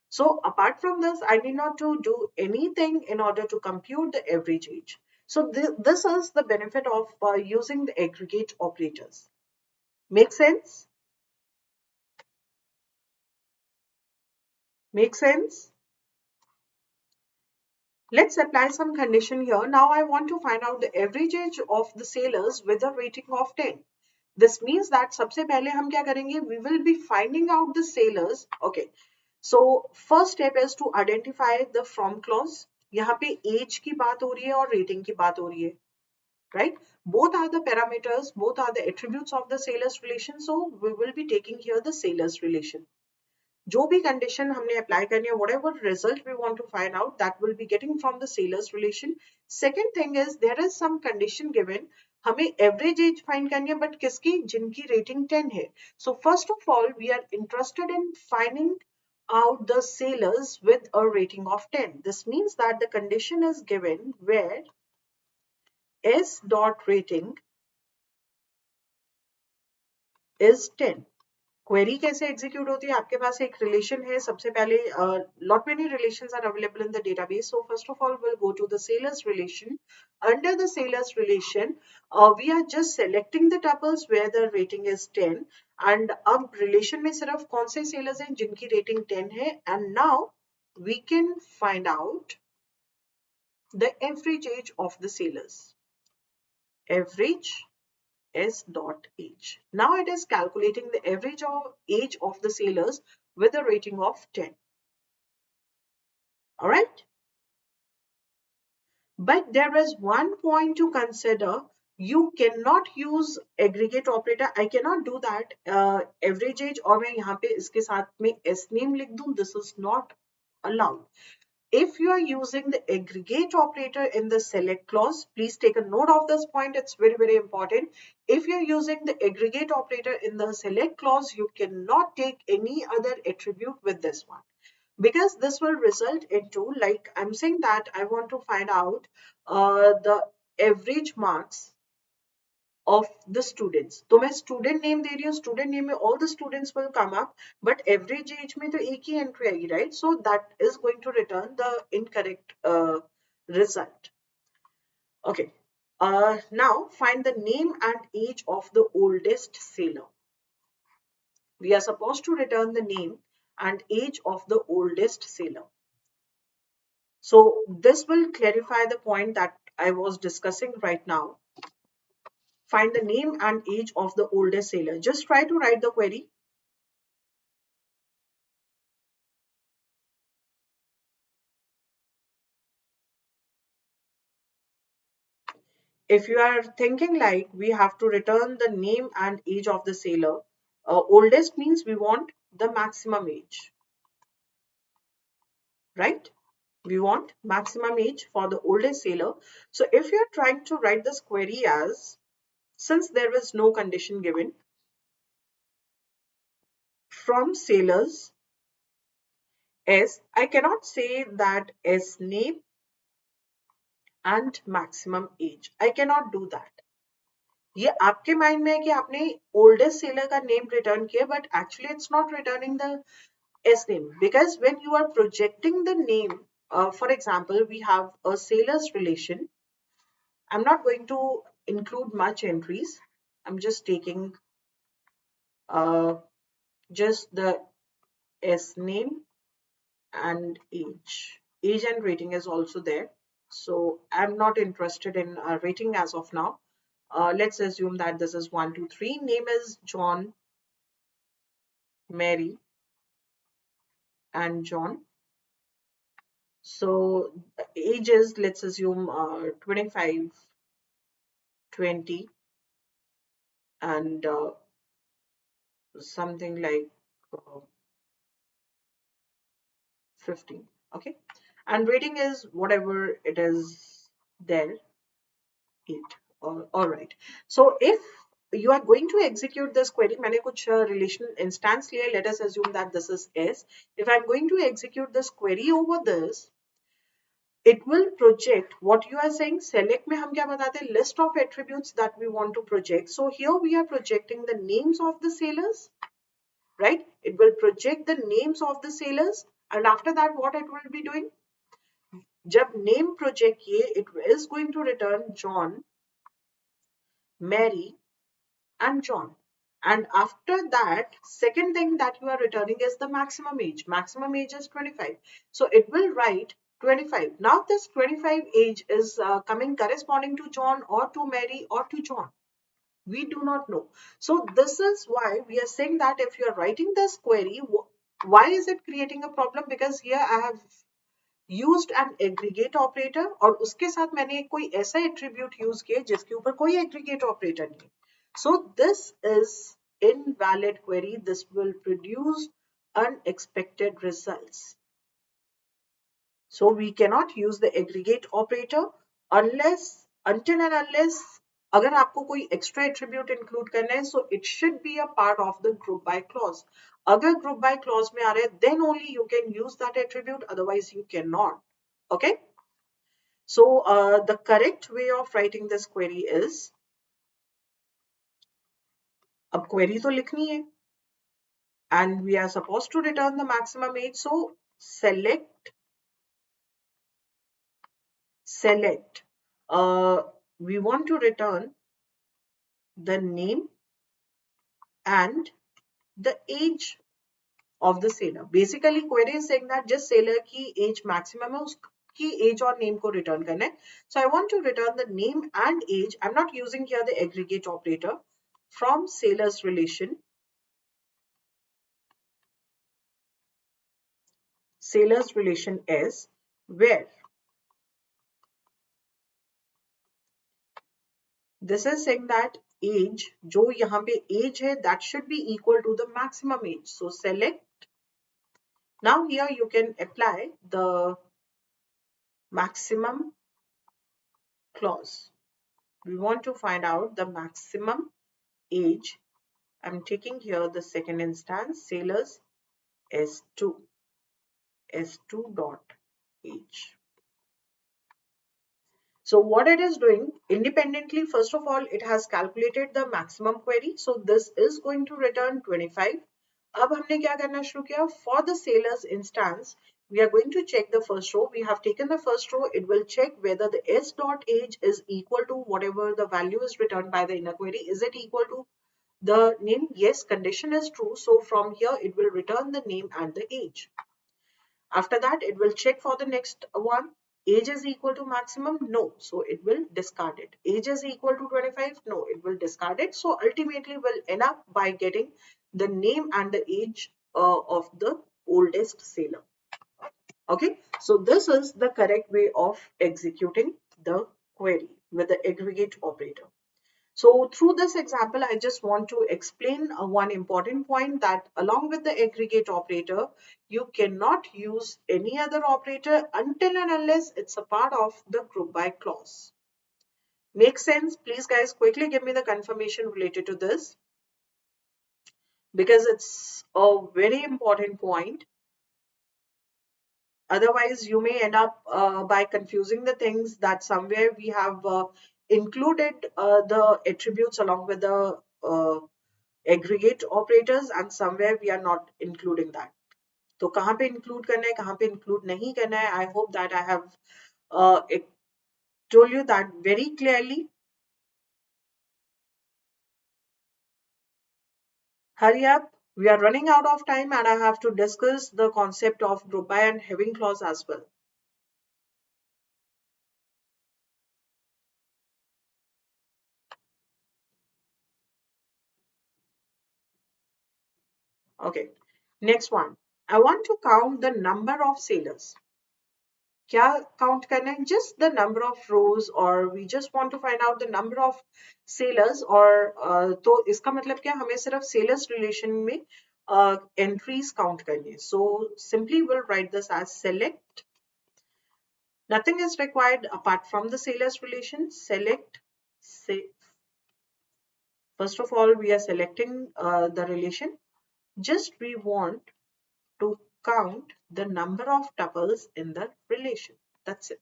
S2: So apart from this, I need not to do anything in order to compute the average age. So this is the benefit of using the aggregate operators. Make sense? Make sense? Let's apply some condition here. Now I want to find out the average age of the sailors with a rating of 10. This means that सबसे पहले हम क्या करेंगे? We will be finding out the sailors. Okay. So first step is to identify the from clause. यहाँ पे age की बात हो रही है और rating की बात हो रही है. Right? Both are the parameters, both are the attributes of the sailors relation. So we will be taking here the sailors relation. जो भी कंडीशन हमने अप्लाई करनी है, whatever result we want to find out, that will be getting from the sailors relation. Second thing is there is some condition given. हमें average age find करनी है, but किसकी? जिनकी rating 10 है. So first of all, we are interested in finding out the sailors with a rating of 10. This means that the condition is given where S dot rating is 10. Query कैसे execute होती है? आपके पास एक relation है. सबसे पहले lot many relations are available in the database. So first of all will go to the sellers relation. Under the sellers relation we are just selecting the tuples where the rating is 10. And अब relation में सिर्फ कौन से sellers हैं जिनकी rating 10 है. And now we can find out the average age of the sellers. Average S dot age. Now it is calculating the average age of the sailors with a rating of 10. All right. But there is one point to consider. You cannot use aggregate operator. I cannot do that. Average age और मैं यहाँ पे इसके साथ में S name लिख दूँ. This is not allowed. If you are using the aggregate operator in the select clause, please take a note of this point. It's very, very important. If you're using the aggregate operator in the select clause, you cannot take any other attribute with this one. Because this will result into, like I'm saying that I want to find out the average marks of the students. तो मैं student name दे रही हूँ. Student name में all the students will come up, but average age में तो एक ही entry आएगी, right? So that is going to return the incorrect result. Okay. Now find the name and age of the oldest sailor. We are supposed to return the name and age of the oldest sailor. So this will clarify the point that I was discussing right now. Find the name and age of the oldest sailor. Just try to write the query. If you are thinking like we have to return the name and age of the sailor, oldest means we want the maximum age, right? We want maximum age for the oldest sailor. So if you are trying to write this query as, since there is no condition given, from sailors S, I cannot say that S name and maximum age. I cannot do that. ये आपके mind में है कि आपने oldest seller का name return किया, but actually it's not returning the S name, because when you are projecting the name, for example, we have a sailor's relation. I'm not going to include much entries. I'm just taking just the S name and age. Age and rating is also there. So I'm not interested in rating as of now. Let's assume that this is 1, 2, 3. Name is John, Mary, and John. So age is, let's assume 25, 20, and something like 15. Okay. And rating is whatever it is there, 8. All right. So if you are going to execute this query, मैंने कुछ relation instance लिया. Let us assume that this is S. If I'm going to execute this query over this, it will project what you are saying. Select में हम क्या बताते हैं? List of attributes that we want to project. So here we are projecting the names of the sailors, right? It will project the names of the sailors, and after that what it will be doing? जब name project किए, it is going to return John, Mary, and John. And after that, second thing that you are returning is the maximum age. Maximum age is 25. So it will write 25. Now this 25 age is coming corresponding to John or to Mary or to John. We do not know. So this is why we are saying that if you are writing this query, why is it creating a problem? Because here I have used an aggregate operator और उसके साथ मैंने कोई ऐसा attribute use किया जिसके ऊपर कोई aggregate operator नहीं. So this is invalid query. This will produce unexpected results. So we cannot use the aggregate operator until and unless अगर आपको कोई extra attribute include करना है, so it should be a part of the group by clause. अगर group by clause में आ रहा है, then only you can use that attribute, otherwise you cannot. Okay? So the correct way of writing this query is, अब query तो लिखनी है, and we are supposed to return the maximum age. So select. We want to return the name and the age of the sailor. Basically, query is saying that just sailor की age maximum है, उसकी age और name को return करना है. So I want to return the name and age. I'm not using here the aggregate operator from sailor's relation. Sailor's relation is where this is saying that age, जो यहाँ पे age है, that should be equal to the maximum age. So select. Now here you can apply the maximum clause. We want to find out the maximum age. I'm taking here the second instance, sailors S2 dot age. So what it is doing independently, first of all, it has calculated the maximum query. So this is going to return 25. अब हमने क्या करना शुरू किया? For the sailors instance, we are going to check the first row. We have taken the first row. It will check whether the s dot age is equal to whatever the value is returned by the inner query. Is it equal to the name? Yes, condition is true. So from here, it will return the name and the age. After that, it will check for the next one. Age is equal to maximum? No. So it will discard it. Age is equal to 25? No, it will discard it. So ultimately, we'll end up by getting the name and the age of the oldest sailor. Okay, so this is the correct way of executing the query with the aggregate operator. So through this example, I just want to explain one important point, that along with the aggregate operator, you cannot use any other operator until and unless it's a part of the group by clause. Makes sense? Please guys, quickly give me the confirmation related to this, because it's a very important point. Otherwise, you may end up by confusing the things, that somewhere we have included the attributes along with the aggregate operators, and somewhere we are not including that. तो कहाँ पे include करना है, कहाँ पे include नहीं करना है? I hope that I have told you that very clearly. Hurry up, we are running out of time, and I have to discuss the concept of group by and having clause as well. Okay, next one. I want to count the number of sailors. क्या count करना है? Just the number of rows, or we just want to find out the number of sailors, or तो इसका मतलब क्या, हमें सिर्फ sailors relation में entries count करनी है. So simply we'll write this as select. Nothing is required apart from the sailors relation. Select. First of all, we are selecting the relation. Just we want to count the number of tuples in the relation. That's it.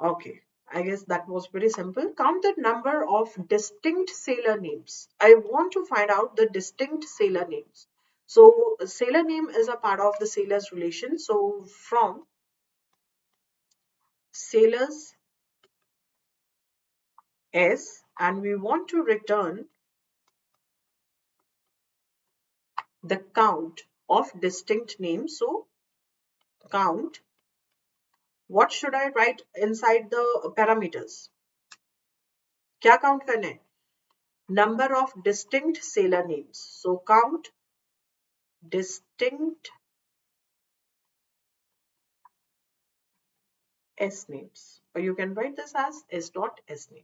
S2: Okay, I guess that was very simple. Count the number of distinct sailor names. I want to find out the distinct sailor names. So sailor name is a part of the sailors relation. So from sailors S, and we want to return the count of distinct names. So count, what should I write inside the parameters? क्या count करना है? Number of distinct sailor names. So count distinct S names, or you can write this as S dot S name.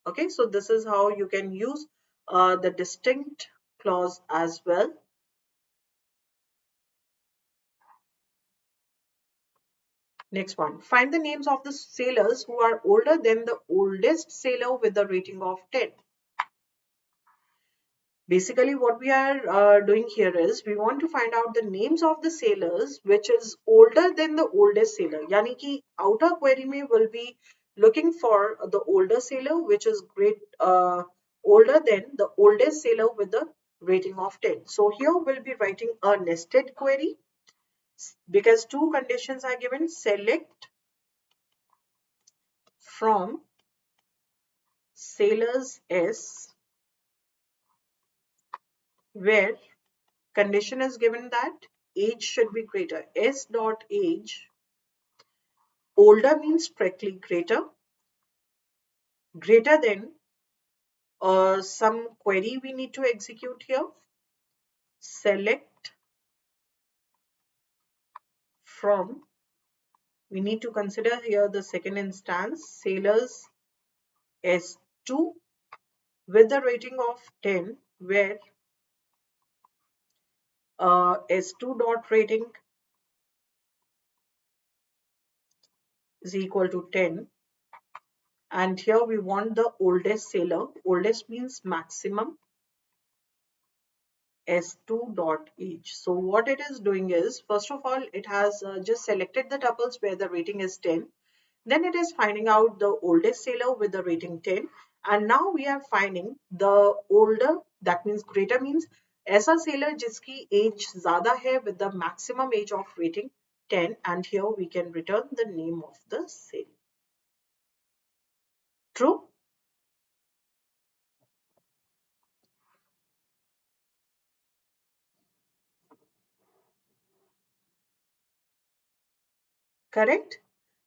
S2: Okay, so this is how you can use the distinct clause as well. Next one, find the names of the sailors who are older than the oldest sailor with a rating of 10. Basically, what we are doing here is we want to find out the names of the sailors which is older than the oldest sailor. Yani ki outer query mein will be looking for the older sailor which is older than the oldest sailor with the rating of 10. So here we'll be writing a nested query because two conditions are given. Select from sailors S, where condition is given that age should be greater. S dot age, older means strictly greater, greater than some query we need to execute here. Select from, we need to consider here the second instance, sailors S2 with a rating of 10, where S2 dot rating is equal to 10. And here we want the oldest sailor. Oldest means maximum. S2 dot age. So what it is doing is, first of all, it has just selected the tuples where the rating is 10. Then it is finding out the oldest sailor with the rating 10. And now we are finding the older, that means greater means ऐसा sailor जिसकी age ज़्यादा है with the maximum age of rating 10. And here we can return the name of the sailor. True? Correct?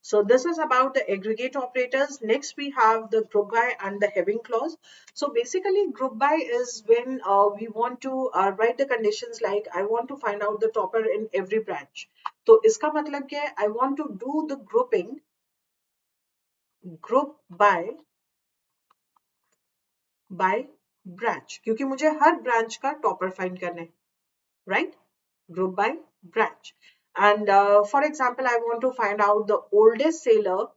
S2: So this is about the aggregate operators. Next, we have the group by and the having clause. So basically, group by is when we want to write the conditions like I want to find out the topper in every branch. So इसका मतलब क्या है? I want to do the grouping group by branch क्योंकि मुझे हर branch का topper find करना है, right? Group by branch. And for example, I want to find out the oldest sailor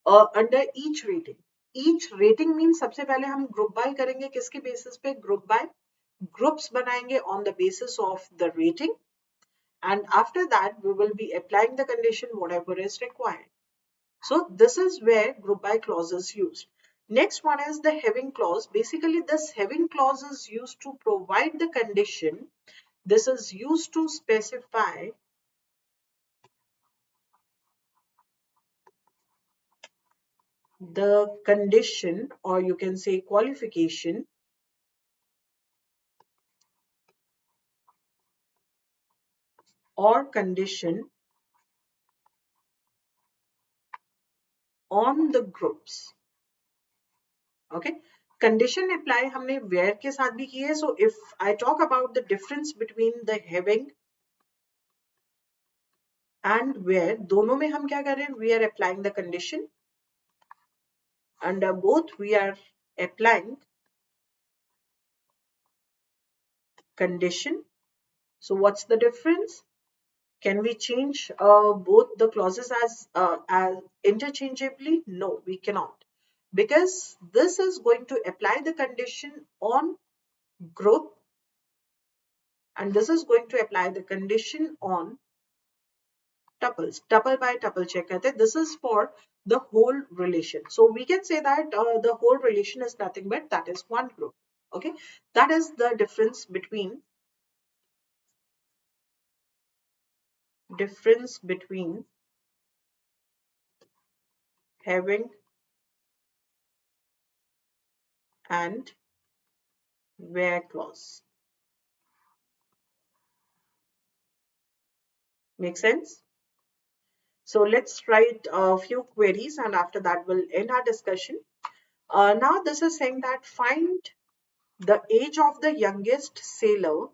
S2: under each rating. Each rating means सबसे पहले हम group by करेंगे किसके basis पे? Group by. Groups बनाएंगे on the basis of the rating. And after that, we will be applying the condition whatever is required. So this is where group by clause is used. Next one is the having clause. Basically, this having clause is used to provide the condition. This is used to specify the condition, or you can say qualification, or condition on the groups. Okay, condition apply हमने where के साथ भी की है. So if I talk about the difference between the having and where, दोनों में हम क्या कर रहे हैं? We are applying the condition. Under both we are applying condition. So what's the difference? Can we change both the clauses as interchangeably? No, we cannot, because this is going to apply the condition on group and this is going to apply the condition on tuples. Tuple by tuple check karte. This is for the whole relation. So we can say that the whole relation is nothing but that is one group. Okay, that is the difference between having and where clause. Make sense? So let's write a few queries and after that we'll end our discussion. Now this is saying that find the age of the youngest sailor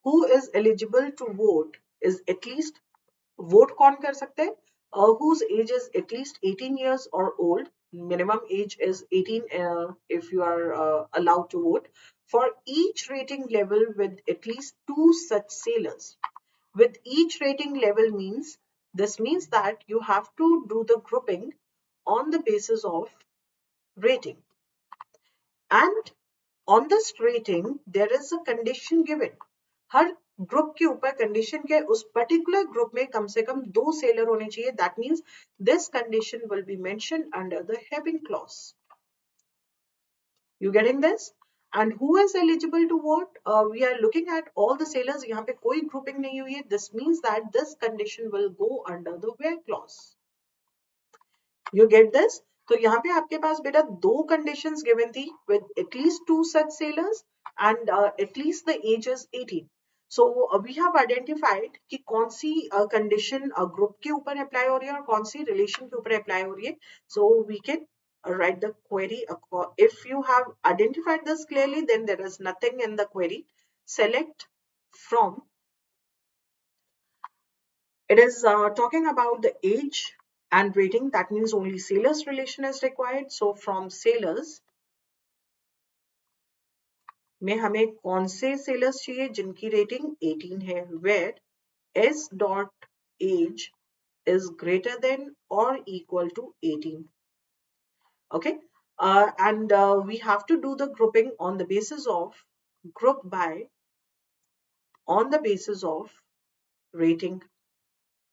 S2: who is eligible to vote is at least, vote कौन कर सकते हैं, whose age is at least 18 years or old. Minimum age is 18 if you are allowed to vote for each rating level with at least 2 such sailors. With each rating level means, this means that you have to do the grouping on the basis of rating, and on this rating there is a condition given. Her group के ऊपर condition के उस particular group में कम से कम 2 seller होने चाहिए. That means this condition will be mentioned under the having clause. You getting this? And who is eligible to vote? We are looking at all the sailors. यहाँ पे कोई grouping नहीं हुई है. This means that this condition will go under the where clause. You get this? तो यहाँ पे आपके पास बेटा 2 conditions given थी with at least 2 such sailors and at least the age is 18. So we have identified कि कौन सी condition group के ऊपर apply हो रही है और कौन सी relation के ऊपर apply हो रही है. So we can write the query. If you have identified this clearly, then there is nothing in the query. Select from. It is talking about the age and rating. That means only sailors relation is required. So from sailors में हमें कौन से sailors चाहिए जिनकी rating 18 है, where s dot age is greater than or equal to 18. Okay, and we have to do the grouping on the basis of group by, on the basis of rating.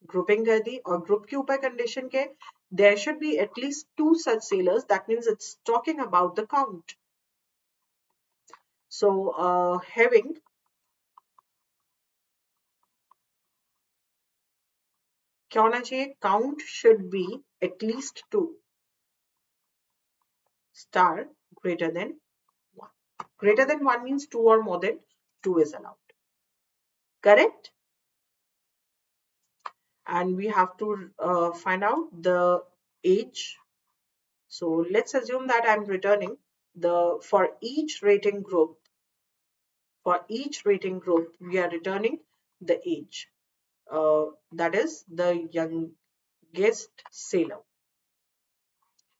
S2: Grouping कर दी और group के ऊपर condition के there should be at least 2 such sailors. That means it's talking about the count. So having क्या होना चाहिए, count should be at least 2 star greater than 1. Greater than 1 means 2 or more than 2 is allowed. Correct? And we have to find out the age. So let's assume that I'm returning the, for each rating group, we are returning the age. That is the youngest sailor.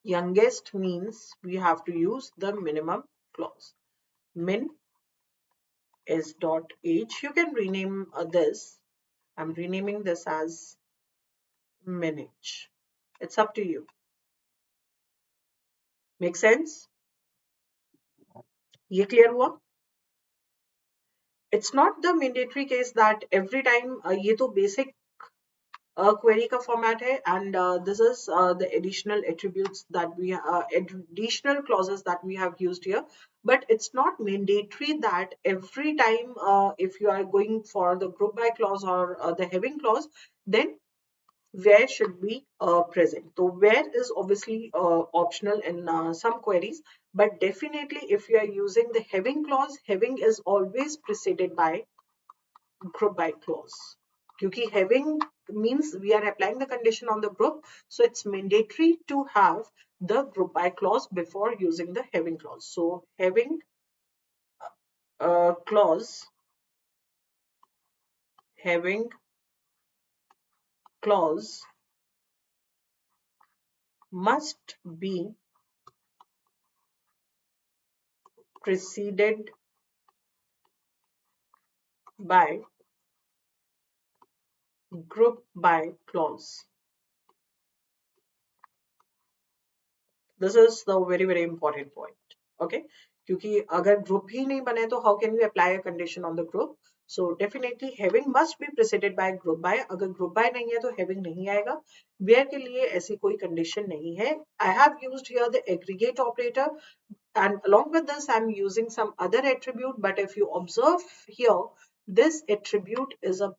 S2: Youngest means we have to use the minimum clause. Min is dot age. You can rename this. I'm renaming this as min age. It's up to you. Make sense? ये clear हुआ? It's not the mandatory case that every time ये तो basic query का format है, and this is the additional attributes that we additional clauses that we have used here. But it's not mandatory that every time if you are going for the group by clause or the having clause, then where should be present. So where is obviously optional in some queries, but definitely if you are using the having clause, having is always preceded by group by clause. Because having means we are applying the condition on the group, so it's mandatory to have the group by clause before using the having clause. So having clause, having clause must be preceded by group by clause. This is the very important point. Okay, क्योंकि अगर group ही नहीं बने तो how can we apply a condition on the group? So definitely having must be preceded by group by. अगर group by नहीं है तो having नहीं आएगा. Where के लिए ऐसी कोई condition नहीं है. I have used here the aggregate operator, and along with this I'm using some other attribute, but if you observe here, this attribute is a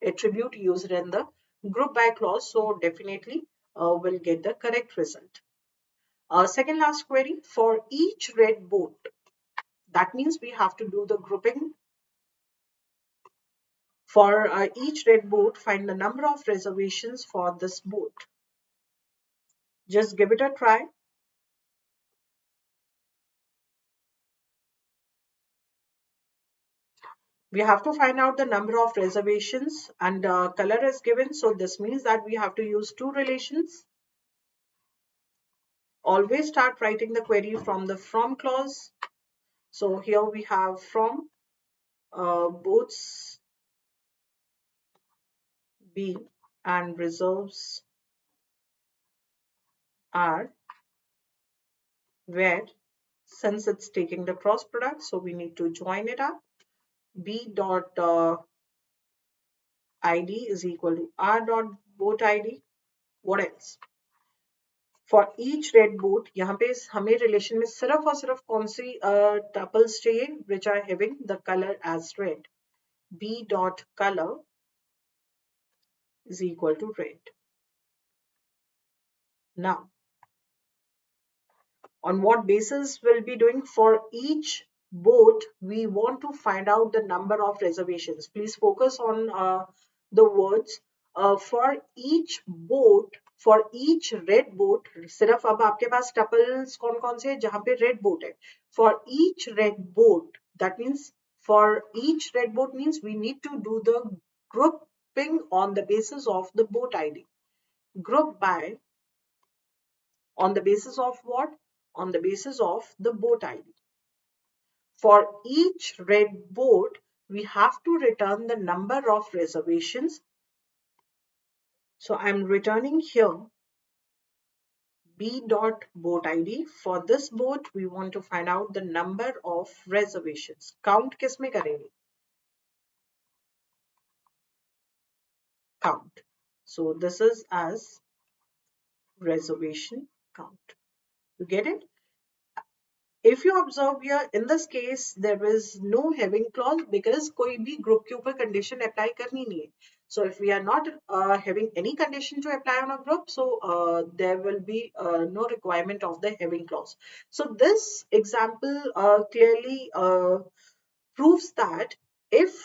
S2: attribute used in the group by clause, so definitely we'll get the correct result. Second last query, for each red boat, that means we have to do the grouping For each red boat, find the number of reservations for this boat. Just give it a try. We have to find out the number of reservations, and color is given. So this means that we have to use two relations. Always start writing the query from the from clause. So here we have from boats B and reserves are where, since it's taking the cross product, so we need to join it up. B dot id is equal to r dot boat id. What else? For each red boat, यहाँ पे हमें relation में सिर्फ और सिर्फ कौन सी tuples चाहिए, which are having the color as red. B dot color is equal to red. Now, on what basis we'll be doing? For each boat, we want to find out the number of reservations. Please focus on the words. For each boat, for each red boat, सिर्फ अब आपके पास tuples कौन कौन से हैं जहां पे red boat है. For each red boat, that means for each red boat means we need to do the grouping on the basis of the boat ID. Group by, on the basis of what? On the basis of the boat ID. For each red boat, we have to return the number of reservations. So I'm returning here B dot boat ID. For this boat, we want to find out the number of reservations. Count किस में करेंगे? Count. So this is as reservation count. You get it? If you observe here, in this case, there is no having clause because कोई भी group के ऊपर condition apply करनी नहीं है. So if we are not having any condition to apply on a group, so there will be no requirement of the having clause. So this example clearly proves that if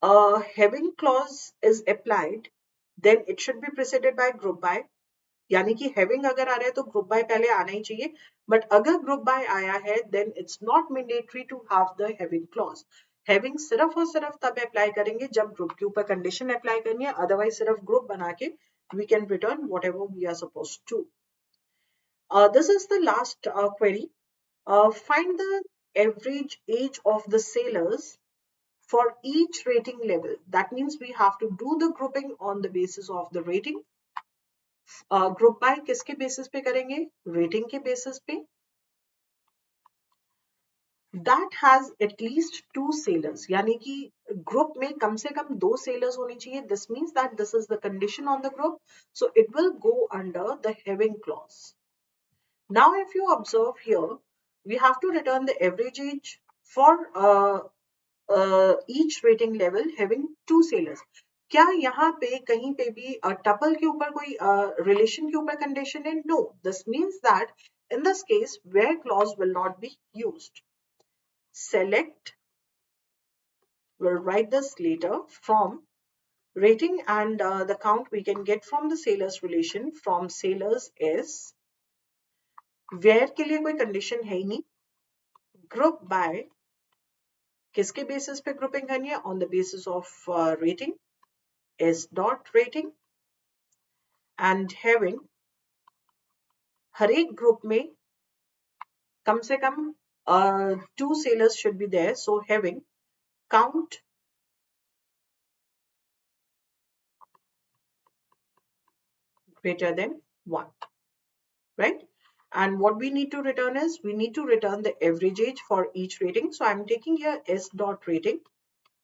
S2: a having clause is applied, then it should be preceded by group by. यानी कि having अगर आ रहा है तो group by पहले आना ही चाहिए, but अगर ग्रुप बाय आया है then it's not mandatory to have the having clause. Having सिर्फ और सिर्फ तब अप्लाई करेंगे जब ग्रुप के ऊपर कंडीशन अप्लाई करनी है, अदरवाइज सिर्फ ग्रुप बना के we can return whatever we are supposed to. This is the last query. Find the average age of the sailors for each rating level. That means we have to do the grouping on the basis of the rating. Group by किसके basis पे करेंगे? Rating के basis पे. That has at least 2 sellers, यानी कि group में कम से कम 2 sellers होने चाहिए. This means that this is the condition on the group, so it will go under the having clause. Now if you observe here, we have to return the average age for each rating level having 2 sailors. क्या यहाँ पे कहीं पे भी tuple के ऊपर कोई relation के ऊपर कंडीशन है? No. This means that in this case where clause will not be used. Select, we'll write this later, from rating and the count we can get from the sailors relation. From sailors is where के लिए कोई condition है ही नहीं. Group by किसके basis पे grouping करनी है? On the basis of rating, is dot rating, and having हर एक ग्रुप में कम से कम 2 sailors should be there, so having count greater than 1, right? And what we need to return is, we need to return the average age for each rating. So I'm taking here s dot rating.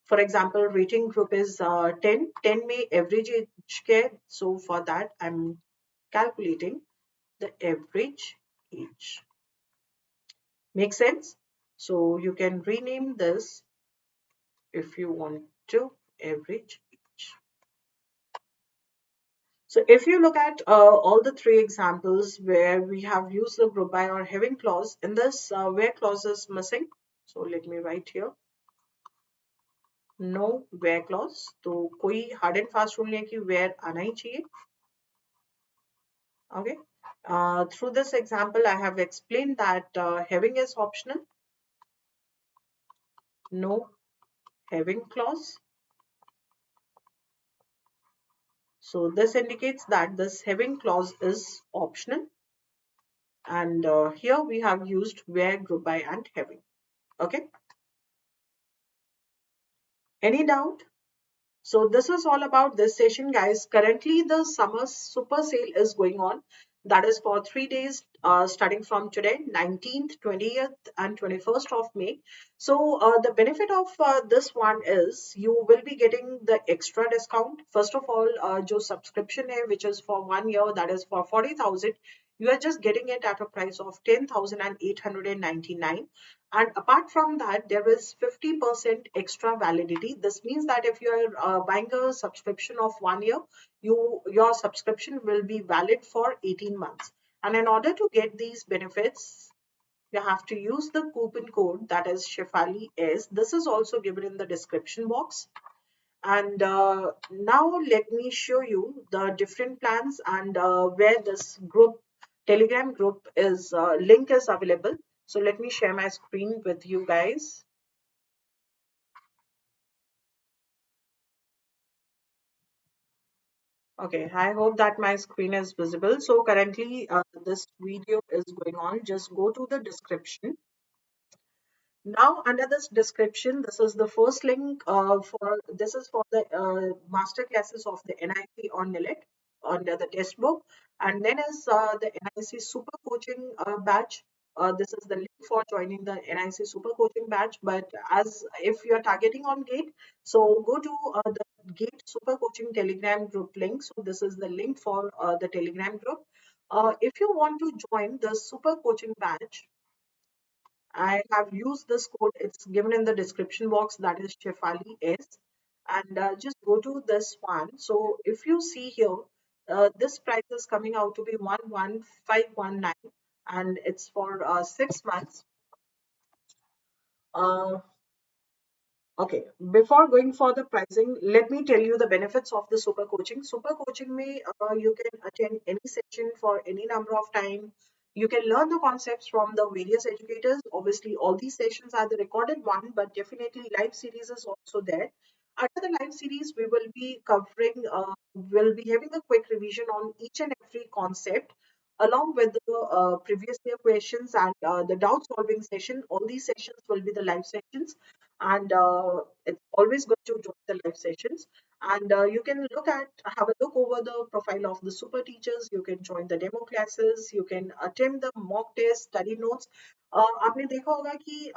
S2: For example, rating group is 10. 10 में average age क्या है? So for that I'm calculating the average age. Make sense? So you can rename this if you want to, average age. So if you look at all the 3 examples where we have used the group by or having clause, in this where clause is missing. So let me write here. No where clause, तो कोई hard and fast rule नहीं है कि where आना ही चाहिए. Okay. Through this example, I have explained that having is optional. No having clause. So this indicates that this having clause is optional. And here we have used where, group by, and having. Okay. Any doubt? So this is all about this session, guys. Currently, the summer super sale is going on. That is for 3 days, starting from today, 19th, 20th, and 21st of May. So the benefit of this one is you will be getting the extra discount. First of all, जो subscription है, which is for 1 year, that is for 40,000. You are just getting it at a price of 10,899. And apart from that, there is 50% extra validity. This means that if you are buying a subscription of 1 year, your subscription will be valid for 18 months. And in order to get these benefits, you have to use the coupon code, that is Shefali S. This is also given in the description box. And now let me show you the different plans and where this group, Telegram group is link is available. So let me share my screen with you guys. Okay, I hope that my screen is visible. So currently this video is going on. Just go to the description. Now, under this description, this is the first link for this is for the master classes of the NIC on NILET under the test book, and then is the NIC Super Coaching batch. This is the link for joining the NIC Super Coaching batch. But as if you are targeting on GATE, so go to the GATE Super Coaching Telegram group link. So this is the link for the Telegram group. If you want to join the Super Coaching batch, I have used this code. It's given in the description box. That is Shefali S. And just go to this one. So if you see here, this price is coming out to be 11519, and it's for 6 months. Uh, Okay, before going for the pricing, let me tell you the benefits of the super coaching. Super coaching may you can attend any session for any number of time. You can learn the concepts from the various educators. Obviously, all these sessions are the recorded one, but definitely live series is also there. Under the live series, we will be covering, we'll be having a quick revision on each and every concept, along with the previous year questions and the doubt solving session. All these sessions will be the live sessions, and it's always good to join the live sessions. And you can have a look over the profile of the super teachers. You can join the demo classes, you can attempt the mock test, study notes. आपने देखा होगा कि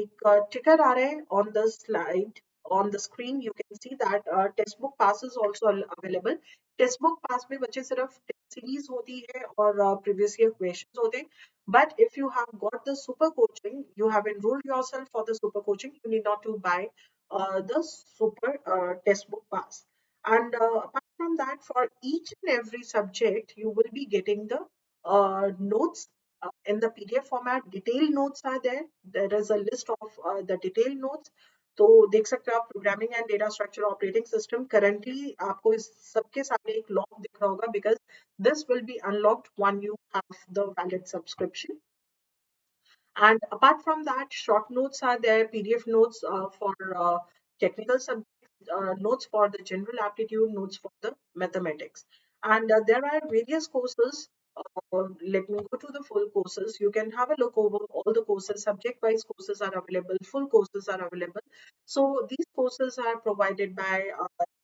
S2: एक ticker आ रहा है on the slide, on the screen. You can see that textbook pass is also available. Textbook pass में बच्चे सिर्फ series होती है और previous year questions होते हैं. But if you have got the super coaching, you have enrolled yourself for the super coaching, you need not to buy the super textbook pass. And apart from that, for each and every subject, you will be getting the notes in the PDF format. Detailed notes are there. There is a list of the detailed notes. तो देख सकते हो आप programming and data structure operating system currently आपको इस सबके सामने एक लॉक दिख रहा होगा because this will be unlocked when you have the valid subscription. And apart from that, short notes are there, PDF notes for technical subjects, notes for the general aptitude, notes for the mathematics. And there are various courses. Let me go to the full courses. You can have a look over all the courses. Subject-wise courses are available. Full courses are available. So these courses are provided by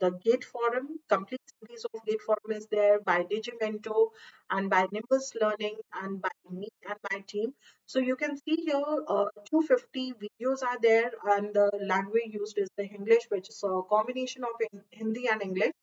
S2: the Gate Forum. Complete series of Gate Forum is there by Digimento and by Nimbus Learning and by me and my team. So you can see here 250 videos are there, and the language used is the English, which is a combination of Hindi and English.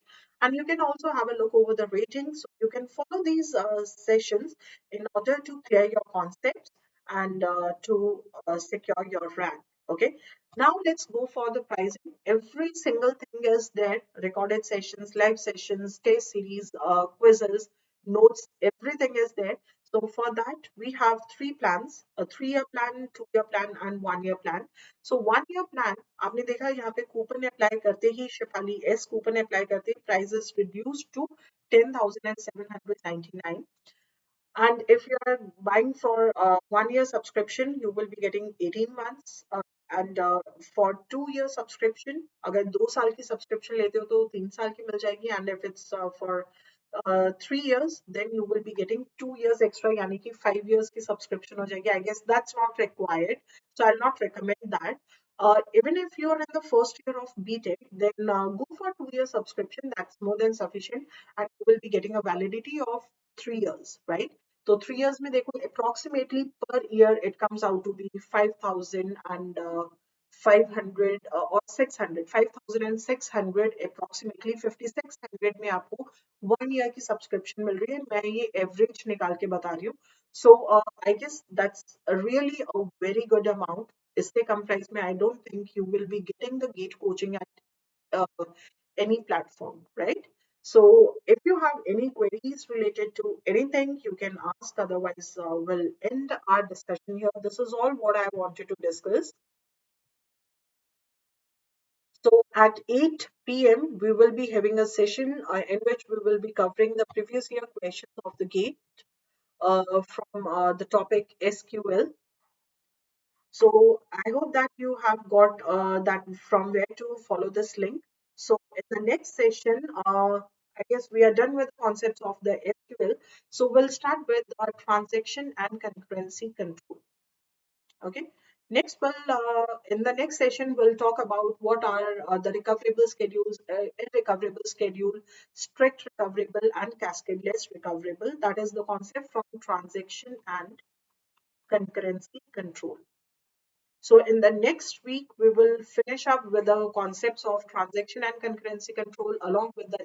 S2: And you can also have a look over the ratings. So you can follow these sessions in order to clear your concepts and to secure your rank. Okay. Now let's go for the pricing. Every single thing is there: recorded sessions, live sessions, test series, quizzes, notes, everything is there. So for that, we have three plans: a 3-year plan, 2-year plan, and 1-year plan. So 1-year plan, आपने देखा यहाँ पे coupon apply करते ही Shefali S coupon apply करते ही price is reduced to 10,799. And if you are buying for a 1-year subscription, you will be getting 18 months. And for 2-year subscription, अगर 2 साल की subscription लेते हो तो 3 साल की मिल जाएगी. And if it's for 3 years, then you will be getting 2 years extra, यानी कि 5 years की subscription हो जाएगी. I guess that's not required, so I'll not recommend that. Even if you are in the first year of BTech, then go for 2-year subscription. That's more than sufficient, and you will be getting a validity of 3 years, right? So 3 years में देखो approximately per year it comes out to be 5,000 and 500 or 600, 5,600 approximately 5,600 में आपको 1 year की subscription मिल रही है. मैं ये average निकाल के बता रही हूँ. So I guess that's really a very good amount. इससे कम price में I don't think you will be getting the gate coaching at any platform, right? So if you have any queries related to anything, you can ask. Otherwise, we'll end our discussion here. This is all what I wanted to discuss. So at 8 p.m., we will be having a session in which we will be covering the previous year questions of the GATE from the topic SQL. So I hope that you have got that from where to follow this link. So in the next session, I guess we are done with the concepts of the SQL. So we'll start with transaction and concurrency control. Okay. Next, in the next session, we'll talk about what are the recoverable schedules, irrecoverable schedule, strict recoverable, and cascadeless recoverable. That is the concept from transaction and concurrency control. So in the next week, we will finish up with the concepts of transaction and concurrency control along with the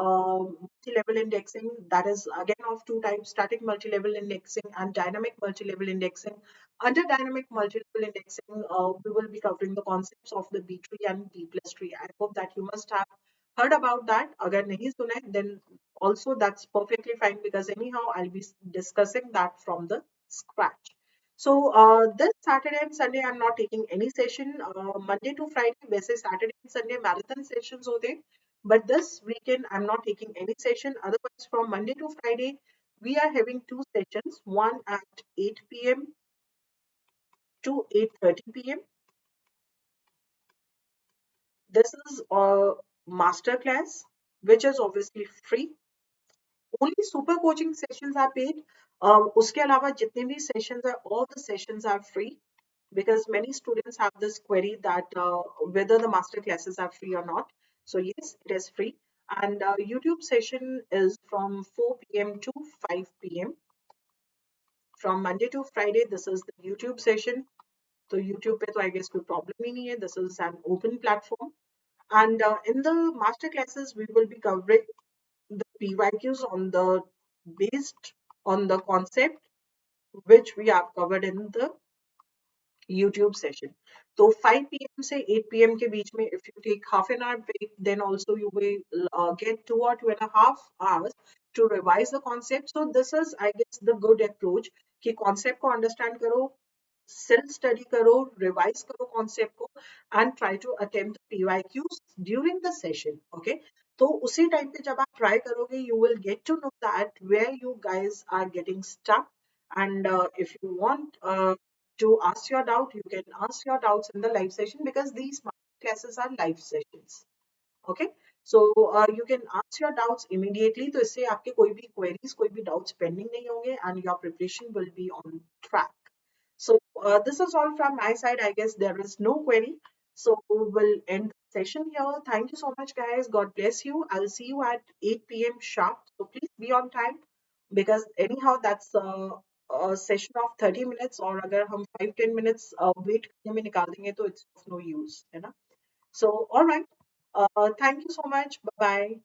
S2: multi-level indexing. That is again of two types: static multi-level indexing and dynamic multi-level indexing. Under dynamic multi-level indexing, we will be covering the concepts of the B tree and B plus tree. I hope that you must have heard about that. Agar nahi suna hai, then also that's perfectly fine, because anyhow I'll be discussing that from the scratch. So this Saturday and Sunday, I'm not taking any session. Monday to Friday, वैसे Saturday and Sunday marathon sessions होते, but this weekend I'm not taking any session. Otherwise, from Monday to Friday, we are having two sessions, one at 8 p.m. to 8:30 p.m. This is a master class, which is obviously free. Only super coaching sessions are paid. उसके अलावा जितने भी sessions are, all the sessions are free, because many students have this query that whether the master classes are free or not. So yes, it is free. And YouTube session is from 4 p.m. to 5 p.m. From Monday to Friday. This is the YouTube session. So YouTube पे तो I guess कोई problem ही नहीं है. This is an open platform. And in the master classes, we will be covering the PYQs on the based on the concept which we have covered in the YouTube session. So 5 p.m. से 8 p.m. के बीच में, if you take half an hour break, then also you will get 2 or 2.5 hours to revise the concept. So this is, I guess, the good approach कि concept को understand करो, self study करो, revise करो concept को, and try to attempt the PYQs during the session. Okay. तो उसी time पे जब आप try करोगे, you will get to know that where you guys are getting stuck. And if you want to ask your doubt, you can ask your doubts in the live session, because these classes are live sessions. Okay, so you can ask your doubts immediately. तो इससे आपके कोई भी queries, कोई भी doubts pending नहीं होंगे, and your preparation will be on track. So this is all from my side. I guess there is no query. So we'll end the session here. Thank you so much, guys. God bless you. I'll see you at 8 p.m. sharp. So please be on time, because anyhow that's a session of 30 minutes. और अगर हम 5-10 minutes wait करने में निकाल देंगे तो it's of no use, है ना? So all right. Thank you so much. Bye bye.